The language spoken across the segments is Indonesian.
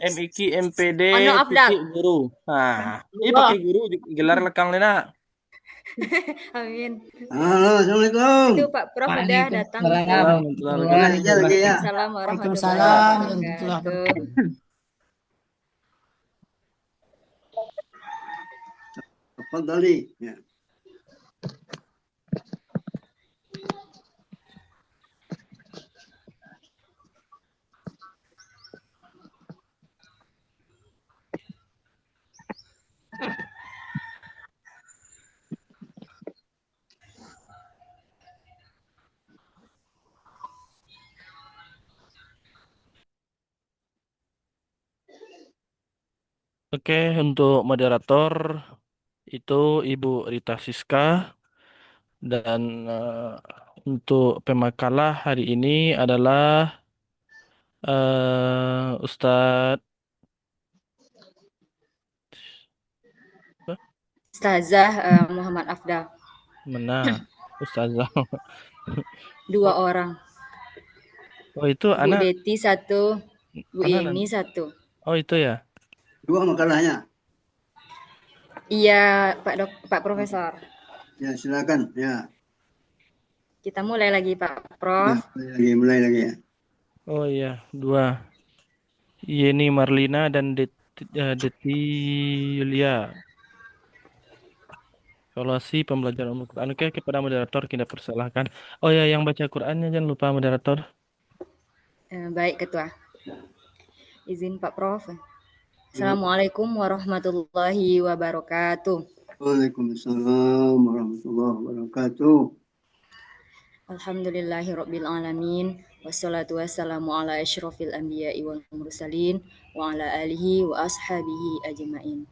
MIK MPD Ono titik Afdal. guru. Nah, ini pakai Allah. guru gelar lekang Lena. Amin. Halo, Assalamualaikum. Itu Pak Prof udah datang. Waalaikumsalam Assalamualaikum Ya, warahmatullahi ya lagi ya. wabarakatuh. Waalaikumsalam warahmatullahi Waalaikumsalam warahmatullahi wabarakatuh. wabarakatuh. Tafadhali. Ya. Oke, untuk moderator itu Ibu Rita Siska dan untuk pemakalah hari ini adalah Ustadz Ustazah Muhammad Afdal. mana Ustazah. Dua Oh, orang. oh itu Bu anak Deti satu, Bu anak Yeni satu. oh itu ya. Dua makalahnya. Iya, Pak Profesor. Ya, silakan. Ya, Kita mulai lagi Pak ya, Prof. mulai lagi ya. Oh iya, dua. Yeni Marlina dan Deti Yulia. Evaluasi pembelajaran umum Quran. Oke, kepada moderator kita persilahkan. Oh ya, yang baca Qurannya jangan lupa moderator. Baik Ketua. Izin Pak Prof. Ya. Assalamualaikum warahmatullahi wabarakatuh. Waalaikumsalam warahmatullahi wabarakatuh. Alhamdulillahirabbil alamin. Wassalatu wassalamu ala asyrofil anbiya'i wal mursalin wa ala alihi wa ashabihi ajmain.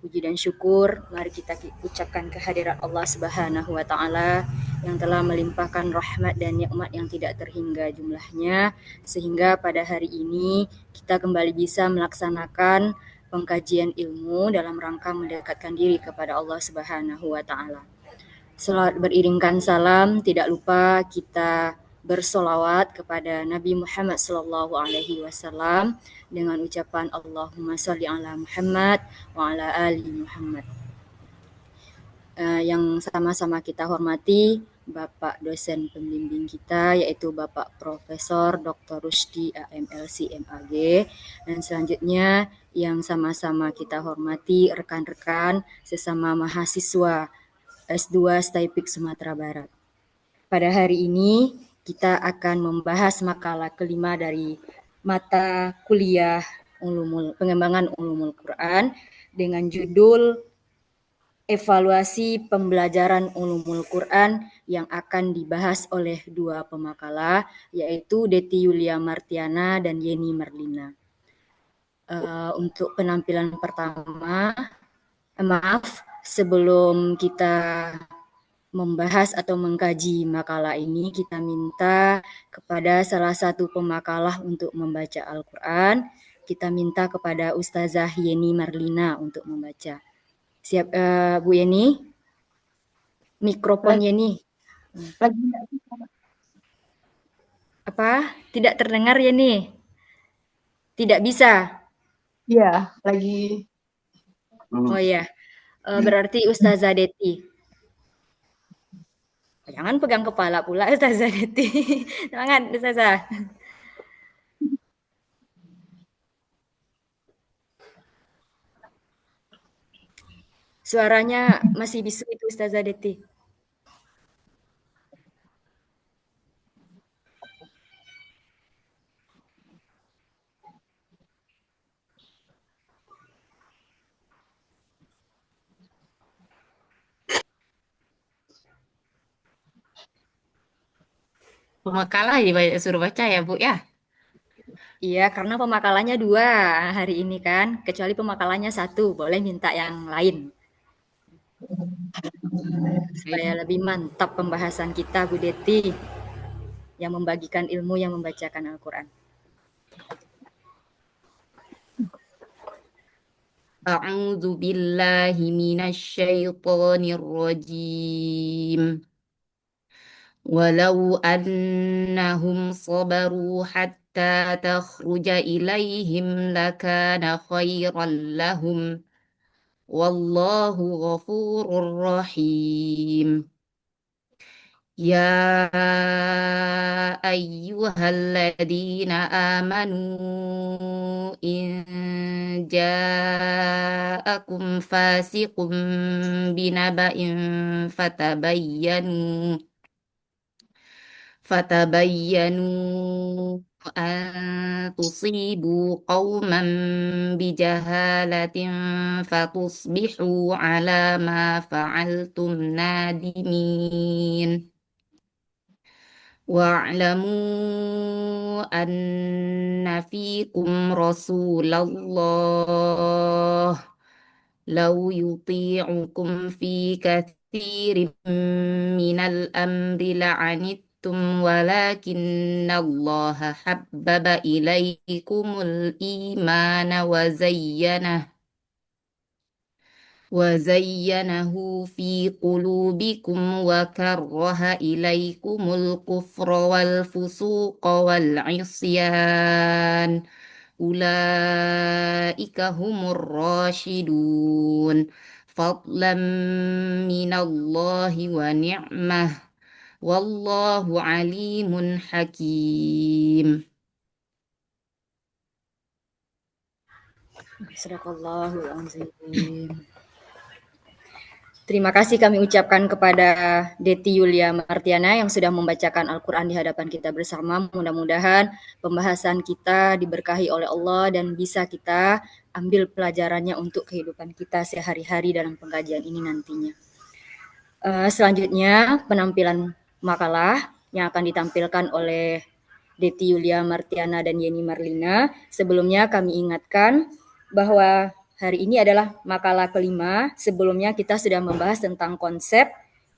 Puji dan syukur mari kita ucapkan kehadirat Allah Subhanahu wa taala yang telah melimpahkan rahmat dan nikmat yang tidak terhingga jumlahnya sehingga pada hari ini kita kembali bisa melaksanakan pengkajian ilmu dalam rangka mendekatkan diri kepada Allah Subhanahu wa taala. Selawat beriringkan salam, tidak lupa kita bersolawat kepada Nabi Muhammad Sallallahu Alaihi Wasallam dengan ucapan Allahumma salli ala Muhammad wa ala ali Muhammad. Yang sama-sama kita hormati Bapak dosen pembimbing kita yaitu Bapak Profesor Dr. Rusdi AMLC MAG, dan selanjutnya yang sama-sama kita hormati rekan-rekan sesama mahasiswa S2 STAIPIK Sumatera Barat. Pada hari ini kita akan membahas makalah kelima dari mata kuliah pengembangan ulumul Quran dengan judul evaluasi pembelajaran ulumul Quran yang akan dibahas oleh dua pemakalah yaitu Deti Yulia Martiana dan Yeni Marlina. Untuk penampilan pertama, sebelum kita membahas atau mengkaji makalah ini, kita minta kepada salah satu pemakalah untuk membaca Al-Quran. Kita minta kepada Ustazah Yeni Marlina untuk membaca. Siap, Bu Yeni? Mikrofon Yeni. Lagi Apa? Tidak terdengar Yeni? Tidak bisa? ya, lagi Oh ya, berarti Ustazah Deti. Jangan pegang kepala pula Ustazah Deti. Semangat Ustazah. Suaranya masih bisu itu Ustazah Deti. pemakalah ya suruh baca ya Bu ya. Iya, karena pemakalannya dua hari ini kan, kecuali pemakalannya satu, boleh minta yang lain. Supaya lebih mantap pembahasan kita, Bu Deti, yang membagikan ilmu, yang membacakan Al-Quran. A'udzu billahi minasy syaithanir rajim. Walau annahum sabaru hatta حتى تخرج إليهم لكان خيرا لهم والله غفور رحيم يا أيها الذين آمنوا إن جاءكم فاسق بنبأ فتبينوا أن تصيبوا قوما بجهالة فتصبحوا على ما فعلتم نادمين واعلموا أن فيكم رسول الله لو يطيعكم في كثير من الأمر لعنتم ولكن الله حبب إليكم الإيمان وزينه في قلوبكم وكره إليكم الكفر والفسوق والعصيان أولئك هم الراشدون فضلا من الله ونعمة والله عليم حكيم. Sadaqallahul azim. Terima kasih kami ucapkan kepada Deti Yulia Martiana yang sudah membacakan Al-Quran di hadapan kita bersama. Mudah-mudahan pembahasan kita diberkahi oleh Allah dan bisa kita ambil pelajarannya untuk kehidupan kita sehari-hari dalam pengkajian ini nantinya. Selanjutnya penampilan makalah yang akan ditampilkan oleh Deti Yulia Martiana dan Yeni Marlina. Sebelumnya kami ingatkan bahwa hari ini adalah makalah kelima. Sebelumnya kita sudah membahas tentang konsep,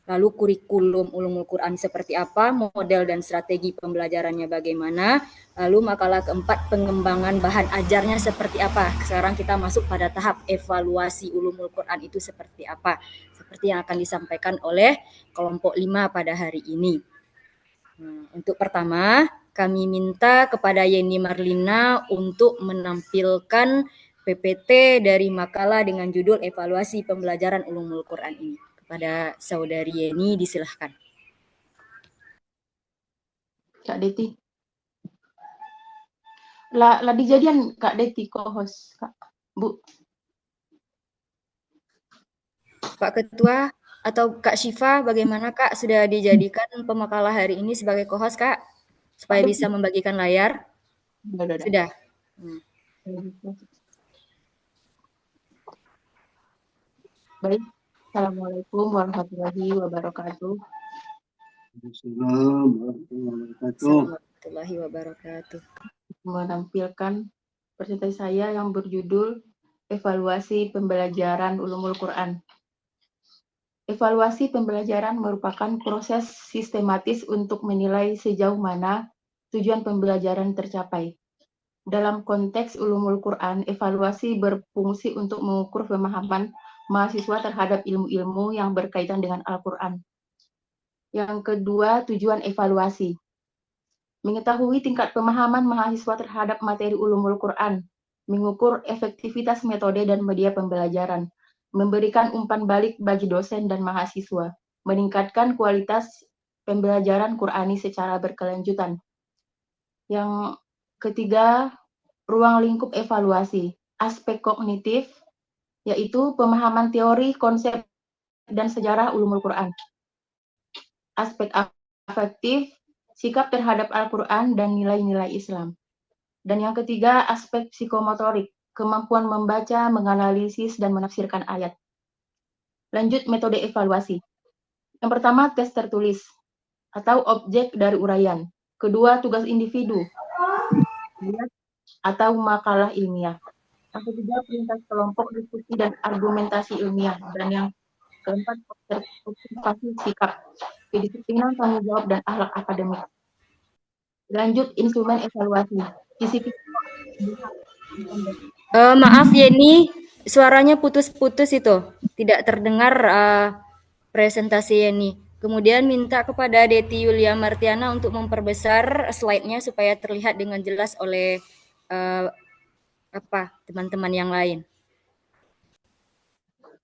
lalu kurikulum ulumul Quran seperti apa, model dan strategi pembelajarannya bagaimana, lalu makalah keempat pengembangan bahan ajarnya seperti apa. Sekarang kita masuk pada tahap evaluasi ulumul Quran itu seperti apa, seperti yang akan disampaikan oleh kelompok 5 pada hari ini. Untuk pertama, kami minta kepada Yeni Marlina untuk menampilkan PPT dari makalah dengan judul Evaluasi Pembelajaran Ulumul Quran ini. Kepada Saudari Yeni, disilahkan. Kak Deti. Lah dijadian Kak Deti co-host, Kak. Bu. Pak Ketua atau Kak Syifa, bagaimana Kak? Sudah dijadikan pemakalah hari ini sebagai co-host, Kak? Supaya bisa membagikan layar? Sudah. Baik, Assalamualaikum warahmatullahi wabarakatuh. Warahmatullahi wabarakatuh. Menampilkan presentasi saya yang berjudul Evaluasi Pembelajaran Ulumul Quran. Evaluasi pembelajaran merupakan proses sistematis untuk menilai sejauh mana tujuan pembelajaran tercapai. Dalam konteks ulumul Quran, evaluasi berfungsi untuk mengukur pemahaman mahasiswa terhadap ilmu-ilmu yang berkaitan dengan Al-Quran. Yang kedua, tujuan evaluasi. Mengetahui tingkat pemahaman mahasiswa terhadap materi ulumul Quran, mengukur efektivitas metode dan media pembelajaran, memberikan umpan balik bagi dosen dan mahasiswa, meningkatkan kualitas pembelajaran Qurani secara berkelanjutan. Yang ketiga, ruang lingkup evaluasi, aspek kognitif, yaitu pemahaman teori, konsep, dan sejarah ulumul Quran. Aspek afektif, sikap terhadap Al-Quran dan nilai-nilai Islam. Dan yang ketiga, aspek psikomotorik, kemampuan membaca, menganalisis, dan menafsirkan ayat. Lanjut metode evaluasi. Yang pertama, tes tertulis, atau objek dari uraian. Kedua, tugas individu, atau makalah ilmiah. Yang ketiga, perintah kelompok, diskusi dan argumentasi ilmiah. Dan yang keempat, observasi sikap, kedisiplinan, tanggung jawab, dan akhlak akademik. Lanjut instrumen evaluasi. Maaf Yeni, suaranya putus-putus itu. Tidak terdengar presentasi Yeni. Kemudian minta kepada Deti Yulia Martiana untuk memperbesar slide-nya supaya terlihat dengan jelas oleh teman-teman yang lain.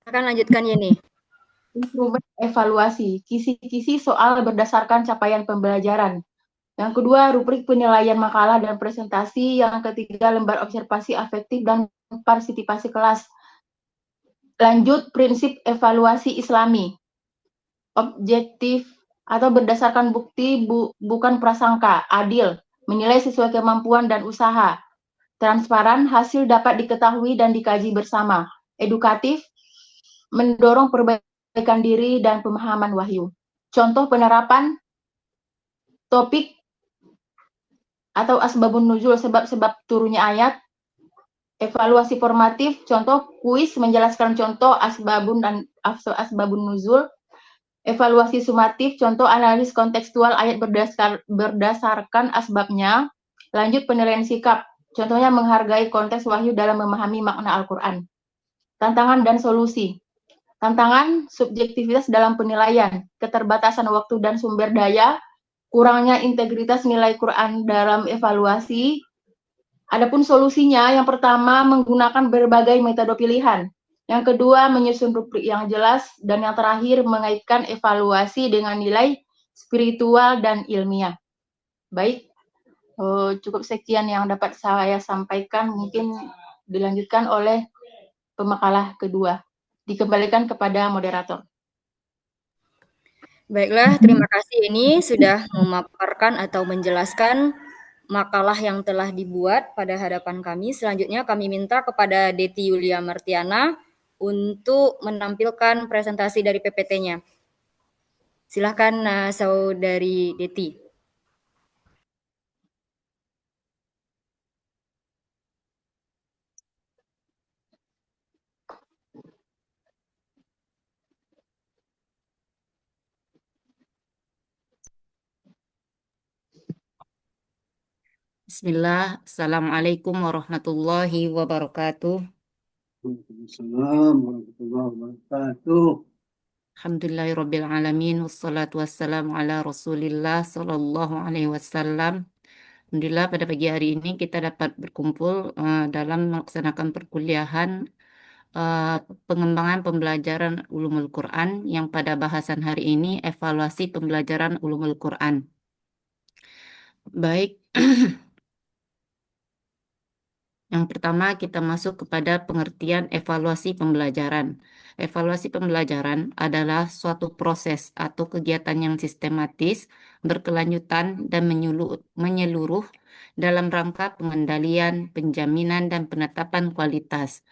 Akan lanjutkan Yeni. Instrumen evaluasi, kisi-kisi soal berdasarkan capaian pembelajaran. Yang kedua, rubrik penilaian makalah dan presentasi. Yang ketiga, lembar observasi afektif dan partisipasi kelas. Lanjut, prinsip evaluasi Islami. Objektif atau berdasarkan bukti, bukan prasangka, adil, menilai sesuai kemampuan dan usaha. Transparan, hasil dapat diketahui dan dikaji bersama. Edukatif, mendorong perbaikan diri dan pemahaman wahyu. Contoh penerapan topik atau asbabun nuzul, sebab-sebab turunnya ayat. Evaluasi formatif, contoh kuis menjelaskan contoh asbabun dan asbabun nuzul. Evaluasi sumatif, contoh analisis kontekstual ayat berdasarkan asbabnya. Lanjut penilaian sikap, contohnya menghargai konteks wahyu dalam memahami makna Al-Quran. Tantangan dan solusi. Tantangan, subjektivitas dalam penilaian, keterbatasan waktu dan sumber daya, kurangnya integritas nilai Quran dalam evaluasi. Adapun solusinya, yang pertama menggunakan berbagai metode pilihan. Yang kedua menyusun rubrik yang jelas, dan yang terakhir mengaitkan evaluasi dengan nilai spiritual dan ilmiah. Baik, cukup sekian yang dapat saya sampaikan, mungkin dilanjutkan oleh pemakalah kedua. Dikembalikan kepada moderator. Baiklah, terima kasih ini sudah memaparkan atau menjelaskan makalah yang telah dibuat pada hadapan kami. Selanjutnya kami minta kepada Deti Yulia Martiana untuk menampilkan presentasi dari PPT-nya. Silakan Saudari Deti. Bismillah, Assalamualaikum warahmatullahi wabarakatuh. Waalaikumsalam warahmatullahi wabarakatuh. Alhamdulillahirabbil alamin, wassalatu wassalamu ala Rasulillah sallallahu alaihi wasallam. Alhamdulillah pada pagi hari ini kita dapat berkumpul dalam melaksanakan perkuliahan pengembangan pembelajaran ulumul Quran yang pada bahasan hari ini evaluasi pembelajaran ulumul Quran. Baik. Yang pertama kita masuk kepada pengertian evaluasi pembelajaran. Evaluasi pembelajaran adalah suatu proses atau kegiatan yang sistematis, berkelanjutan, dan menyeluruh dalam rangka pengendalian, penjaminan, dan penetapan kualitas.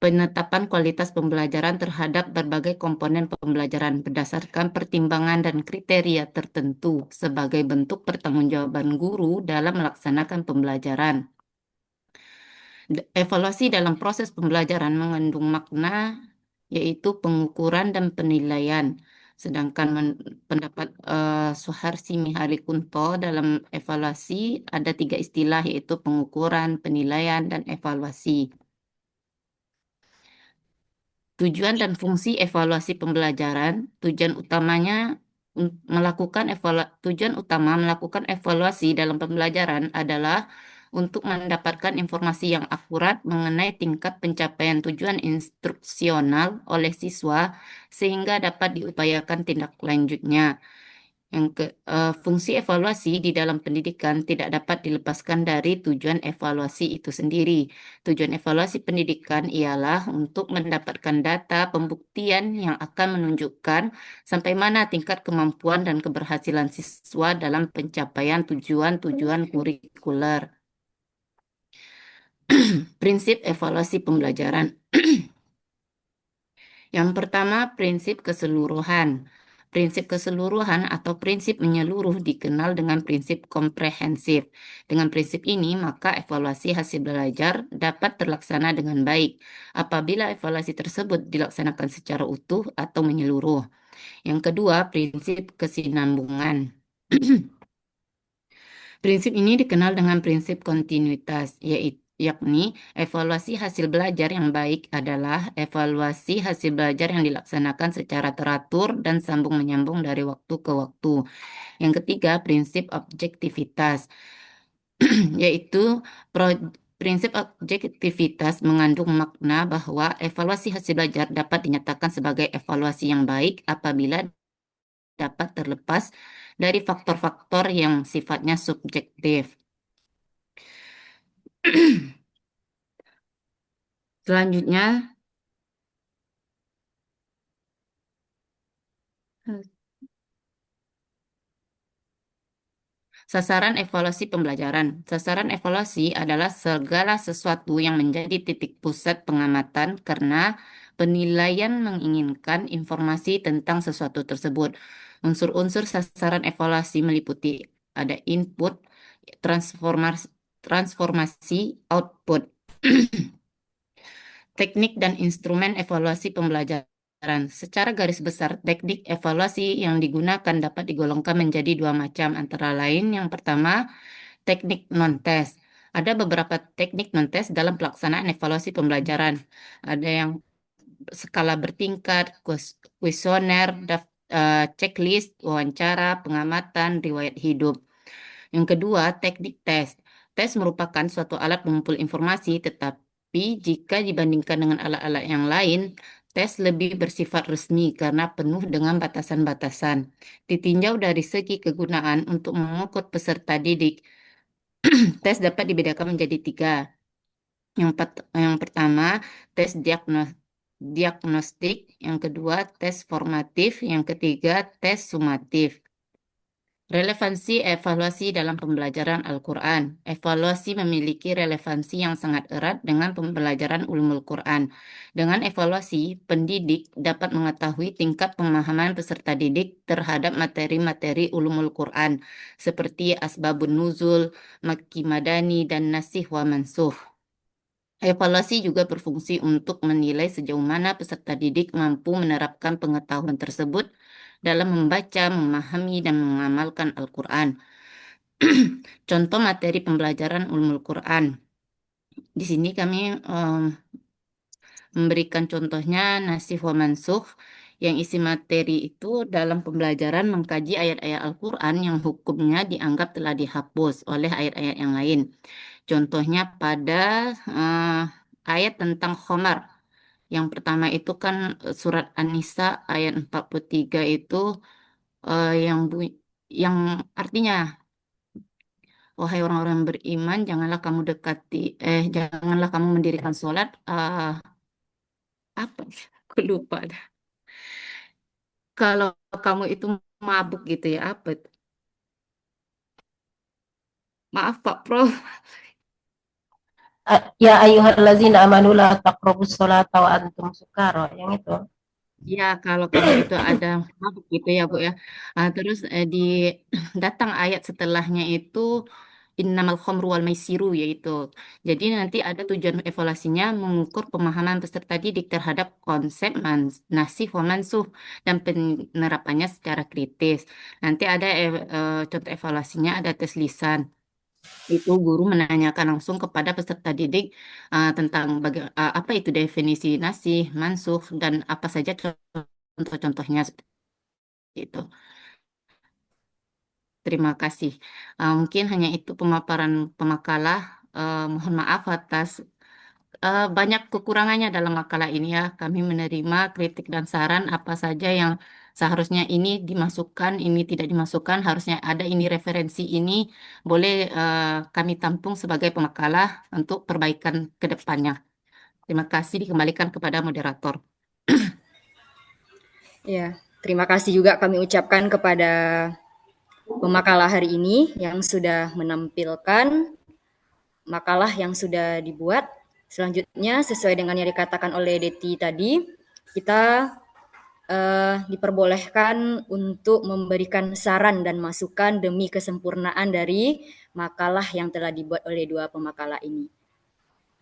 Penetapan kualitas pembelajaran terhadap berbagai komponen pembelajaran berdasarkan pertimbangan dan kriteria tertentu sebagai bentuk pertanggungjawaban guru dalam melaksanakan pembelajaran. Evaluasi dalam proses pembelajaran mengandung makna yaitu pengukuran dan penilaian. Sedangkan pendapat Suharsi Mihari Kunto dalam evaluasi ada 3 istilah yaitu pengukuran, penilaian, dan evaluasi. Tujuan dan fungsi evaluasi pembelajaran, tujuan utama melakukan evaluasi dalam pembelajaran adalah untuk mendapatkan informasi yang akurat mengenai tingkat pencapaian tujuan instruksional oleh siswa sehingga dapat diupayakan tindak lanjutnya. Fungsi evaluasi di dalam pendidikan tidak dapat dilepaskan dari tujuan evaluasi itu sendiri. Tujuan evaluasi pendidikan ialah untuk mendapatkan data pembuktian yang akan menunjukkan sampai mana tingkat kemampuan dan keberhasilan siswa dalam pencapaian tujuan-tujuan kurikuler. Prinsip evaluasi pembelajaran. Yang pertama, prinsip keseluruhan. Prinsip keseluruhan atau prinsip menyeluruh dikenal dengan prinsip komprehensif. Dengan prinsip ini, maka evaluasi hasil belajar dapat terlaksana dengan baik apabila evaluasi tersebut dilaksanakan secara utuh atau menyeluruh. Yang kedua, prinsip kesinambungan. Prinsip ini dikenal dengan prinsip kontinuitas, yakni evaluasi hasil belajar yang baik adalah evaluasi hasil belajar yang dilaksanakan secara teratur dan sambung menyambung dari waktu ke waktu. Yang ketiga, prinsip objektivitas, yaitu prinsip objektivitas mengandung makna bahwa evaluasi hasil belajar dapat dinyatakan sebagai evaluasi yang baik apabila dapat terlepas dari faktor-faktor yang sifatnya subjektif. Selanjutnya, sasaran evaluasi pembelajaran. Sasaran evaluasi adalah segala sesuatu yang menjadi titik pusat pengamatan karena penilaian menginginkan informasi tentang sesuatu tersebut. Unsur-unsur sasaran evaluasi meliputi ada input, transformasi, output. Teknik dan instrumen evaluasi pembelajaran. Secara garis besar, teknik evaluasi yang digunakan dapat digolongkan menjadi dua macam, antara lain yang pertama, teknik non-tes. Ada beberapa teknik non-tes dalam pelaksanaan evaluasi pembelajaran. Ada yang skala bertingkat, kuesioner, checklist, wawancara, pengamatan, riwayat hidup. Yang kedua, teknik tes. Tes merupakan suatu alat pengumpul informasi, tetapi jika dibandingkan dengan alat-alat yang lain, tes lebih bersifat resmi karena penuh dengan batasan-batasan. Ditinjau dari segi kegunaan untuk mengukur peserta didik, tes dapat dibedakan menjadi tiga. Yang pertama, tes diagnostik, yang kedua, tes formatif, yang ketiga, tes sumatif. Relevansi evaluasi dalam pembelajaran Al-Quran. Evaluasi memiliki relevansi yang sangat erat dengan pembelajaran ulumul Quran. Dengan evaluasi, pendidik dapat mengetahui tingkat pemahaman peserta didik terhadap materi-materi ulumul Quran, seperti asbabun nuzul, makki madani, dan nasih wa mansuh. Evaluasi juga berfungsi untuk menilai sejauh mana peserta didik mampu menerapkan pengetahuan tersebut dalam membaca, memahami, dan mengamalkan Al-Quran. Contoh materi pembelajaran ulumul Quran. Di sini kami memberikan contohnya nasih wa mansukh, yang isi materi itu dalam pembelajaran mengkaji ayat-ayat Al-Quran yang hukumnya dianggap telah dihapus oleh ayat-ayat yang lain. Contohnya pada ayat tentang khomar. Yang pertama itu kan surat An-Nisa ayat 43 itu yang artinya, wahai orang-orang beriman, janganlah kamu mendirikan sholat. Apa? Aku lupa dah. Kalau kamu itu mabuk gitu ya, apa? Maaf Pak Prof. Ya ayyuhallazina amanu la taqrabus sholata wa antum sukara, yang itu. Ya, kalau kamu itu ada mabuk gitu ya, Bu ya. Terus datang ayat setelahnya itu innamal khamru wal maisiru, yaitu. Jadi nanti ada tujuan evaluasinya mengukur pemahaman peserta didik terhadap konsep nasih wa mansuh dan penerapannya secara kritis. Nanti ada contoh evaluasinya, ada tes lisan. Itu guru menanyakan langsung kepada peserta didik tentang apa itu definisi nasih, mansuh, dan apa saja contoh-contohnya seperti itu. Terima kasih. Mungkin hanya itu pemaparan pemakalah. Mohon maaf atas banyak kekurangannya dalam makalah ini ya. Kami menerima kritik dan saran apa saja yang seharusnya ini dimasukkan, ini tidak dimasukkan, harusnya ada ini referensi ini, boleh kami tampung sebagai pemakalah untuk perbaikan ke depannya. Terima kasih, dikembalikan kepada moderator. Ya, terima kasih juga kami ucapkan kepada pemakalah hari ini yang sudah menampilkan makalah yang sudah dibuat. Selanjutnya, sesuai dengan yang dikatakan oleh Deti tadi, kita diperbolehkan untuk memberikan saran dan masukan demi kesempurnaan dari makalah yang telah dibuat oleh dua pemakalah ini.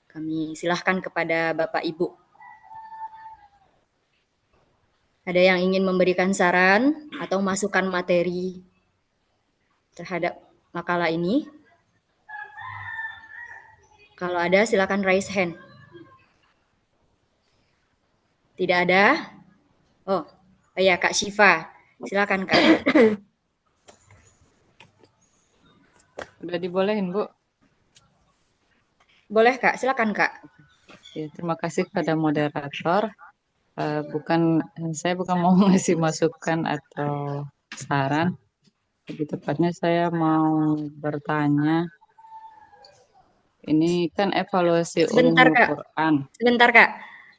Kami silahkan kepada Bapak Ibu. Ada yang ingin memberikan saran atau masukan materi terhadap makalah ini? Kalau ada silakan raise hand. Tidak ada? Oh, ya Kak Syifa. Silakan Kak. Udah dibolehin, Bu. Boleh Kak, silakan Kak. Ya, terima kasih kepada moderator. Saya bukan mau ngasih masukan atau saran. Lebih tepatnya saya mau bertanya. Ini kan evaluasi Sebentar ulumul Kak, Quran. sebentar Kak.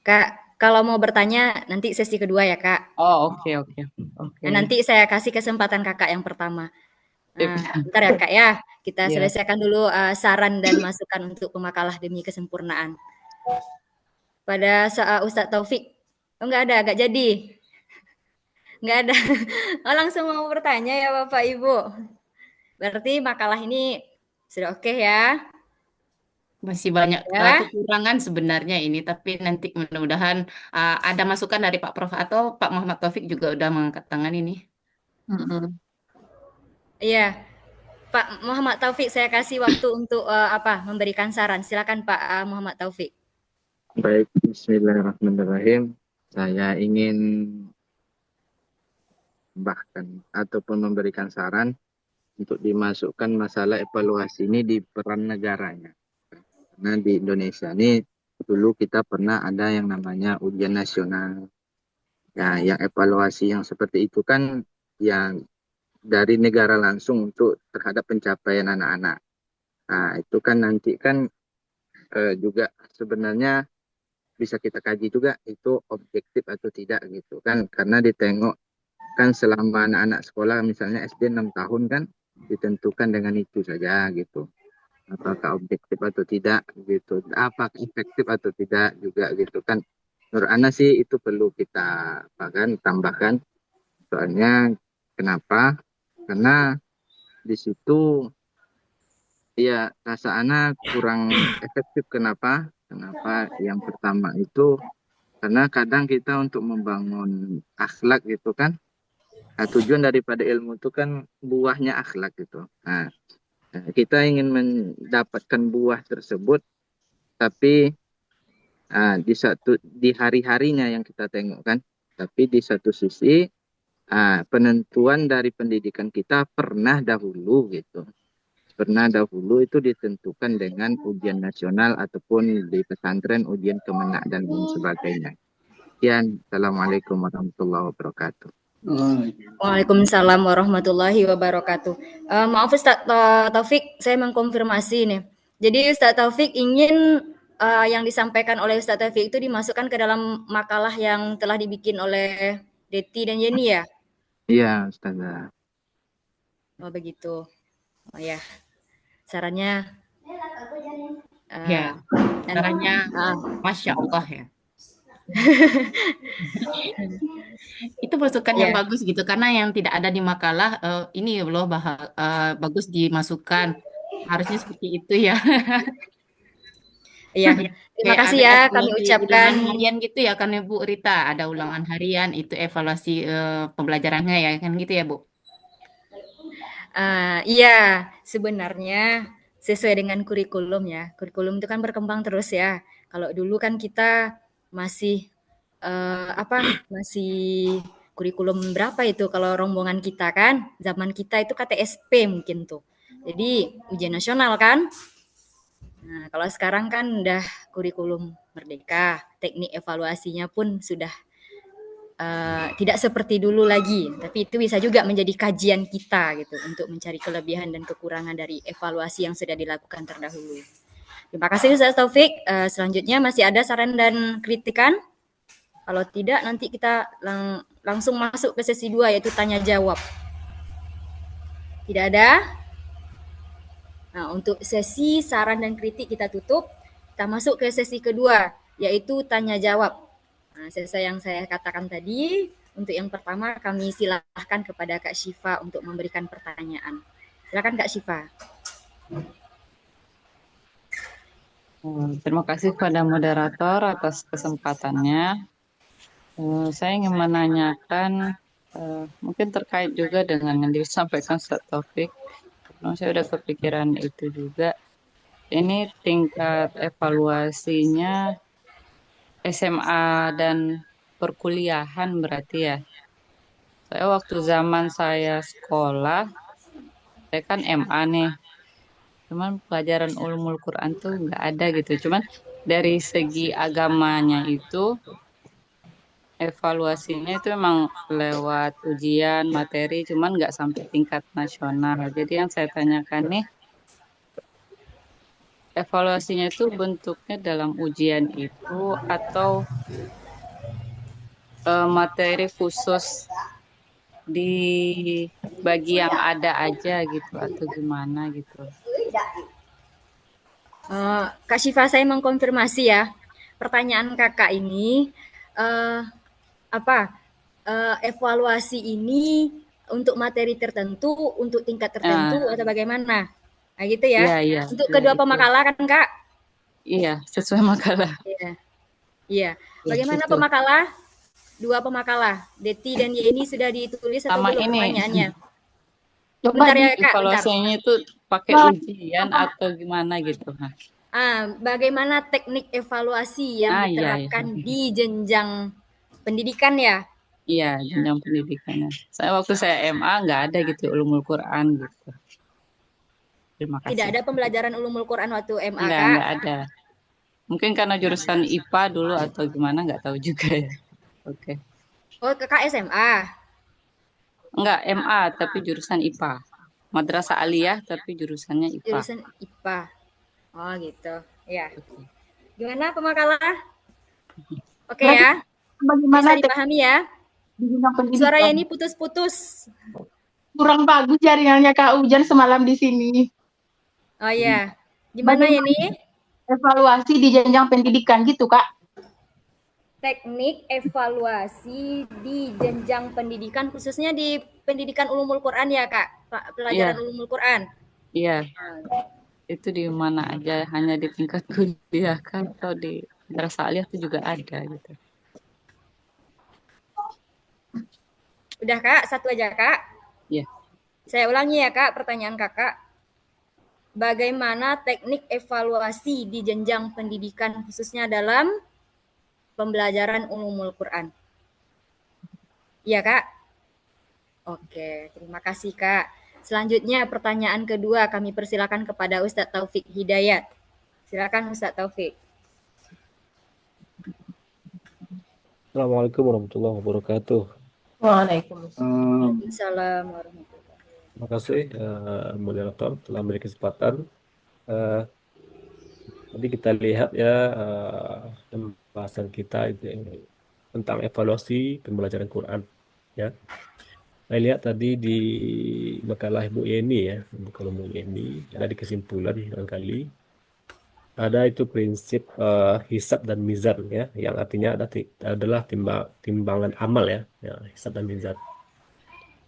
Kak, kalau mau bertanya nanti sesi kedua ya Kak. Oh, oke. Nah, nanti saya kasih kesempatan Kakak yang pertama. Sip. Nah, bentar ya Kak ya. Kita Iya. selesaikan dulu saran dan masukan untuk pemakalah demi kesempurnaan. Pada saat Ustadz Taufik, oh nggak ada, nggak jadi. Nggak ada. Oh, langsung mau bertanya ya Bapak Ibu. Berarti makalah ini sudah oke ya. Masih banyak Ya. kekurangan sebenarnya ini, tapi nanti mudah-mudahan ada masukan dari Pak Prof atau Pak Muhammad Taufik juga udah mengangkat tangan ini. Iya. Pak Muhammad Taufik, saya kasih waktu untuk memberikan saran. Silakan Pak Muhammad Taufik. Baik, bismillahirrahmanirrahim. Saya ingin bahkan ataupun memberikan saran untuk dimasukkan masalah evaluasi ini di peran negaranya. Karena di Indonesia ini dulu kita pernah ada yang namanya ujian nasional. Ya, yang evaluasi yang seperti itu kan yang dari negara langsung untuk terhadap pencapaian anak-anak. Nah, itu kan nanti kan juga sebenarnya bisa kita kaji juga itu objektif atau tidak gitu kan, karena ditengok kan selama anak-anak sekolah misalnya SD 6 tahun kan ditentukan dengan itu saja gitu, apakah objektif atau tidak gitu, apakah efektif atau tidak juga gitu kan. Menurut Ana sih itu perlu kita tambahkan, soalnya kenapa, karena di situ ya rasa Ana kurang efektif. Kenapa yang pertama itu karena kadang kita untuk membangun akhlak gitu kan, tujuan daripada ilmu itu kan buahnya akhlak gitu. Nah, kita ingin mendapatkan buah tersebut, tapi di hari-harinya yang kita tengok kan. Tapi di satu sisi penentuan dari pendidikan kita pernah dahulu itu ditentukan dengan ujian nasional ataupun di pesantren ujian kemenak dan lain sebagainya. Sekian, Assalamualaikum warahmatullahi wabarakatuh. Waalaikumsalam warahmatullahi wabarakatuh. Maaf Ustadz Taufik, saya mengkonfirmasi nih. Jadi Ustadz Taufik ingin yang disampaikan oleh Ustadz Taufik itu dimasukkan ke dalam makalah yang telah dibikin oleh Deti dan Yeni ya? Iya, Ustazah. Oh begitu. Oh ya, sarannya. Ya, sarannya Masya Allah ya. Itu masukan yang bagus gitu, karena yang tidak ada di makalah ini loh bagus dimasukkan. Harusnya seperti itu ya. Iya, terima kasih ya kami ucapkan. Ulangan harian gitu ya kan Bu Rita, ada ulangan harian itu evaluasi pembelajarannya ya kan gitu ya Bu. Iya, sebenarnya sesuai dengan kurikulum ya. Kurikulum itu kan berkembang terus ya. Kalau dulu kan kita masih masih kurikulum berapa itu kalau rombongan kita kan? Zaman kita itu KTSP mungkin tuh. Jadi ujian nasional kan? Nah, kalau sekarang kan udah kurikulum merdeka, teknik evaluasinya pun sudah tidak seperti dulu lagi, tapi itu bisa juga menjadi kajian kita gitu untuk mencari kelebihan dan kekurangan dari evaluasi yang sudah dilakukan terdahulu. Terima kasih Ustaz Taufik. Selanjutnya masih ada saran dan kritikan? Kalau tidak nanti kita langsung masuk ke sesi 2 yaitu tanya jawab. Tidak ada? Nah, untuk sesi saran dan kritik kita tutup. Kita masuk ke sesi kedua yaitu tanya jawab. Nah, sesuai yang saya katakan tadi, untuk yang pertama kami silahkan kepada Kak Syifa untuk memberikan pertanyaan. Silakan Kak Syifa. Terima kasih kepada moderator atas kesempatannya. Saya ingin menanyakan, mungkin terkait juga dengan yang disampaikan Ustaz Taufik. Saya sudah kepikiran itu juga. ini tingkat evaluasinya SMA dan perkuliahan berarti ya. Saya waktu zaman saya sekolah, saya kan MA nih. Cuman pelajaran ulumul Quran tuh nggak ada gitu. Cuman dari segi agamanya itu, evaluasinya itu memang lewat ujian materi, cuman nggak sampai tingkat nasional. Jadi yang saya tanyakan nih, evaluasinya itu bentuknya dalam ujian itu atau materi khusus di bagi yang ada aja gitu atau gimana gitu. Kak Syifa, saya mengkonfirmasi ya. Pertanyaan kakak ini eh, apa? Evaluasi ini untuk materi tertentu, untuk tingkat tertentu Nah, atau bagaimana? Nah, gitu ya. iya iya Untuk iya kedua itu. pemakalah kan Kak? Iya, sesuai makalah. Iya. Iya. Ya, Bagaimana itu. pemakalah? Dua pemakalah, Deti dan Yeni sudah ditulis atau Sama belum ini, pertanyaannya? Coba Bentar di ya Kak, bentar. evaluasinya itu pakai Nah, ujian atau gimana gitu. Nah, Bagaimana teknik evaluasi yang iya, iya. diterapkan di jenjang pendidikan ya? Iya, jenjang pendidikannya. Waktu saya MA nggak ada gitu ulumul Quran gitu. Terima Tidak kasih. ada pembelajaran ulumul Quran waktu MA, Kak? Nggak ada. Mungkin karena jurusan IPA dulu atau gimana nggak tahu juga ya. Oke. Oh, Kakak SMA. Nggak MA tapi jurusan IPA. Madrasah Aliyah tapi jurusannya IPA. Jurusan IPA. Oh, gitu. Ya. Gimana pemakalah? Oke berarti ya. bagaimana Bisa dipahami ya? di jenjang pendidikan? Suaranya ini putus-putus. Kurang bagus jaringannya Kak Ujan semalam di sini. Oh iya. Gimana ya nih? Evaluasi di jenjang pendidikan gitu Kak? Teknik evaluasi di jenjang pendidikan, khususnya di pendidikan ulumul Quran ya Kak? Pelajaran Iya. ulumul Quran. Iya. Itu di mana aja, hanya di tingkat kuliah kan atau di madrasah aliyah itu juga ada gitu. Udah Kak, satu aja Kak. Iya. Saya ulangi ya Kak, pertanyaan Kakak. Bagaimana teknik evaluasi di jenjang pendidikan khususnya dalam pembelajaran ulumul Quran? Iya Kak? Oke, terima kasih Kak. Selanjutnya pertanyaan kedua kami persilakan kepada Ustadz Taufik Hidayat. Silakan Ustadz Taufik. Assalamualaikum warahmatullahi wabarakatuh. Waalaikumsalam. Waalaikumsalam warahmatullahi wabarakatuh. Terima kasih moderator telah memberi kesempatan. Tadi kita lihat ya pembahasan kita itu tentang evaluasi pembelajaran Quran. Ya, saya lihat tadi di makalah Ibu Yeni ya, makalah Ibu Yeni ada di kesimpulan barangkali ada itu prinsip hisab dan mizan ya, yang artinya adalah timbangan amal ya, hisab dan mizan.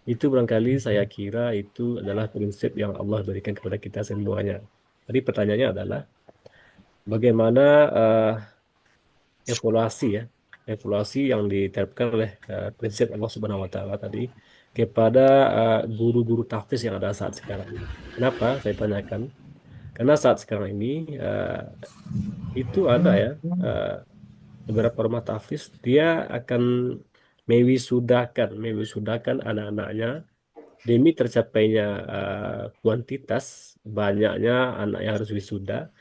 Itu barangkali saya kira itu adalah prinsip yang Allah berikan kepada kita semuanya. Jadi pertanyaannya adalah bagaimana evaluasi ya, evaluasi yang diterapkan oleh prinsip Allah Subhanahu Wa Taala tadi kepada guru-guru tahfiz yang ada saat sekarang. Kenapa saya tanyakan? Karena saat sekarang ini itu ada ya beberapa rumah tahfiz dia akan mewisudakan anak-anaknya demi tercapainya kuantitas banyaknya anak yang harus wisuda.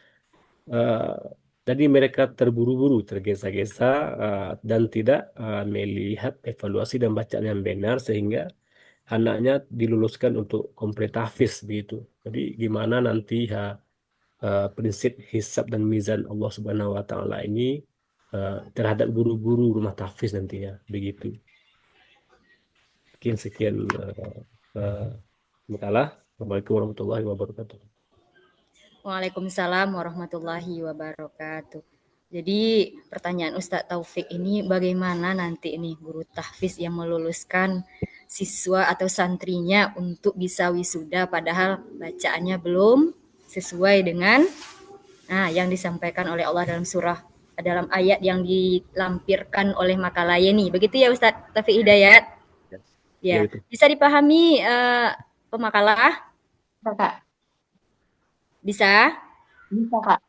Jadi mereka terburu-buru, tergesa-gesa dan tidak melihat evaluasi dan bacaan yang benar sehingga anaknya diluluskan untuk komplit tahfiz begitu. Jadi gimana nanti prinsip hisab dan mizan Allah Subhanahu Wa Taala ini terhadap guru-guru rumah tahfiz nantinya begitu. Sekian makalah. Assalamualaikum warahmatullahi wabarakatuh. Waalaikumsalam warahmatullahi wabarakatuh. Jadi pertanyaan Ustadz Taufik ini bagaimana nanti ini guru tahfiz yang meluluskan siswa atau santrinya untuk bisa wisuda padahal bacaannya belum sesuai dengan yang disampaikan oleh Allah dalam ayat yang dilampirkan oleh makalah Yeni. Begitu ya Ustadz Taufik Hidayat? Ya, bisa dipahami pemakalah? Kak. Bisa? Bisa, Kak.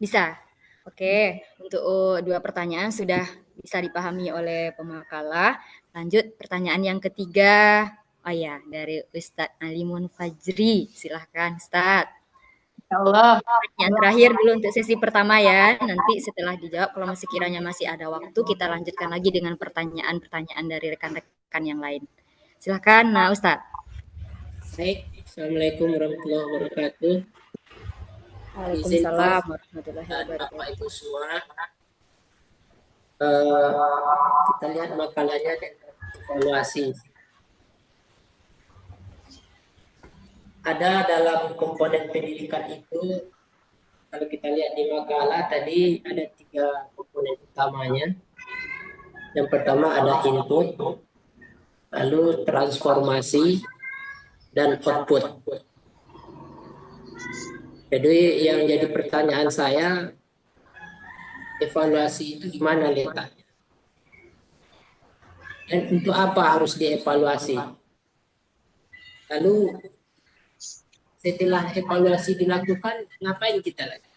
Bisa. Oke, untuk dua pertanyaan sudah bisa dipahami oleh pemakalah. Lanjut pertanyaan yang ketiga. Oh ya, dari Ustadz Alimun Fajri. Silahkan Ustadz. Ya Allah. Pertanyaan terakhir dulu untuk sesi pertama ya. Nanti setelah dijawab, kalau masih kiranya masih ada waktu, kita lanjutkan lagi dengan pertanyaan-pertanyaan dari rekan-rekan yang lain. Silahkan, nah Ustadz. Baik, Assalamualaikum warahmatullahi wabarakatuh. Waalaikumsalam warahmatullahi Dan wabarakatuh. Bapak Ibu semua, kita lihat makalahnya dan evaluasi. Ada dalam komponen pendidikan itu, kalau kita lihat di makalah tadi ada 3 komponen utamanya. Yang pertama ada input, lalu transformasi, dan output. Jadi yang jadi pertanyaan saya, evaluasi itu gimana letaknya? Dan untuk apa harus dievaluasi? Lalu setelah evaluasi dilakukan, ngapain kita lagi?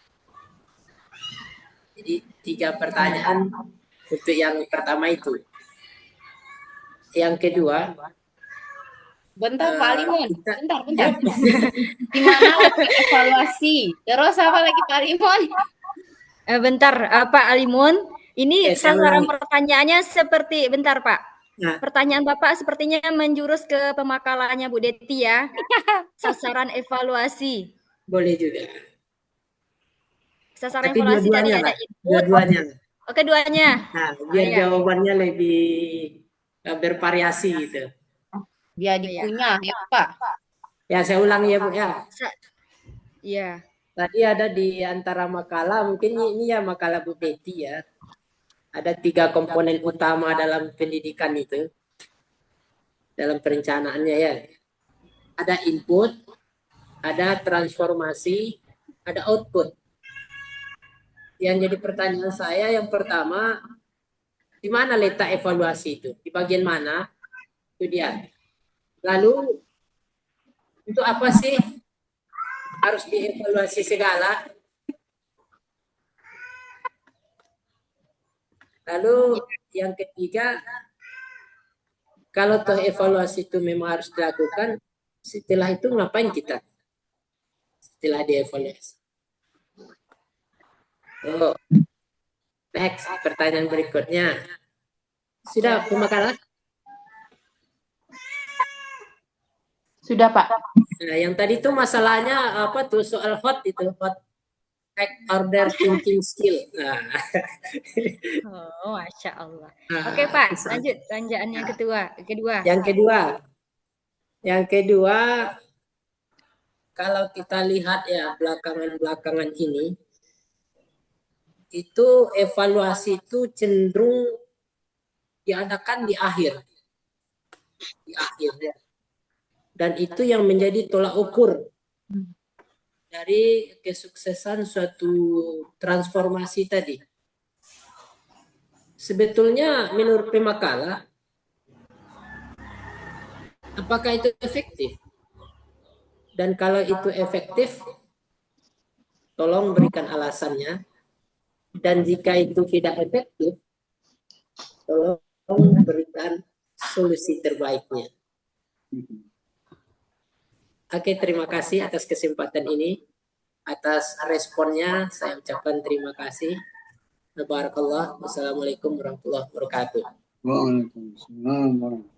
Jadi 3 pertanyaan untuk yang pertama itu. Yang kedua, Bentar Pak Limon, bentar. Gimana letak evaluasi? Terus apa lagi Pak Limon? Bentar, Pak Alimun, ini saya sasaran ulangi. pertanyaannya seperti, bentar Pak. Nah, Pertanyaan Bapak sepertinya menjurus ke pemakalahnya Bu Deti ya. Sasaran evaluasi. boleh juga. Sasaran Tapi evaluasi tadi dua-duanya, ada Pak. input. Dua-duanya. Oh, keduanya. Nah, biar Iya. jawabannya lebih bervariasi gitu. Biar dikunyah ya Pak. Ya, saya ulangi ya, Bu ya. Iya. Tadi ada di antara makalah, mungkin ini ya makalah Bu Deti ya. Ada 3 komponen utama dalam pendidikan itu. Dalam perencanaannya ya. Ada input, ada transformasi, ada output. Yang jadi pertanyaan saya yang pertama, di mana letak evaluasi itu? Di bagian mana? Itu dia. Lalu, untuk apa sih harus dievaluasi segala? Lalu yang ketiga, kalau toh evaluasi itu memang harus dilakukan, setelah itu ngapain kita? Setelah dievaluasi. Oh, next, pertanyaan berikutnya. Sudah pemakalah? Sudah, Pak. Nah, yang tadi itu masalahnya apa tuh soal hot itu, hot order thinking skill. Nah. Oh, Masya Allah. Oke Pak, lanjut. Tanjaan yang kedua. Yang kedua, kalau kita lihat ya belakangan ini, itu evaluasi itu cenderung diadakan di akhir. Di akhir ya. Dan itu yang menjadi tolak ukur dari kesuksesan suatu transformasi tadi. Sebetulnya menurut pemakalah, apakah itu efektif? Dan kalau itu efektif, tolong berikan alasannya. Dan jika itu tidak efektif, tolong berikan solusi terbaiknya. Oke, terima kasih atas kesempatan ini. Atas responnya, saya ucapkan terima kasih. Barakallah. Wassalamualaikum warahmatullahi wabarakatuh.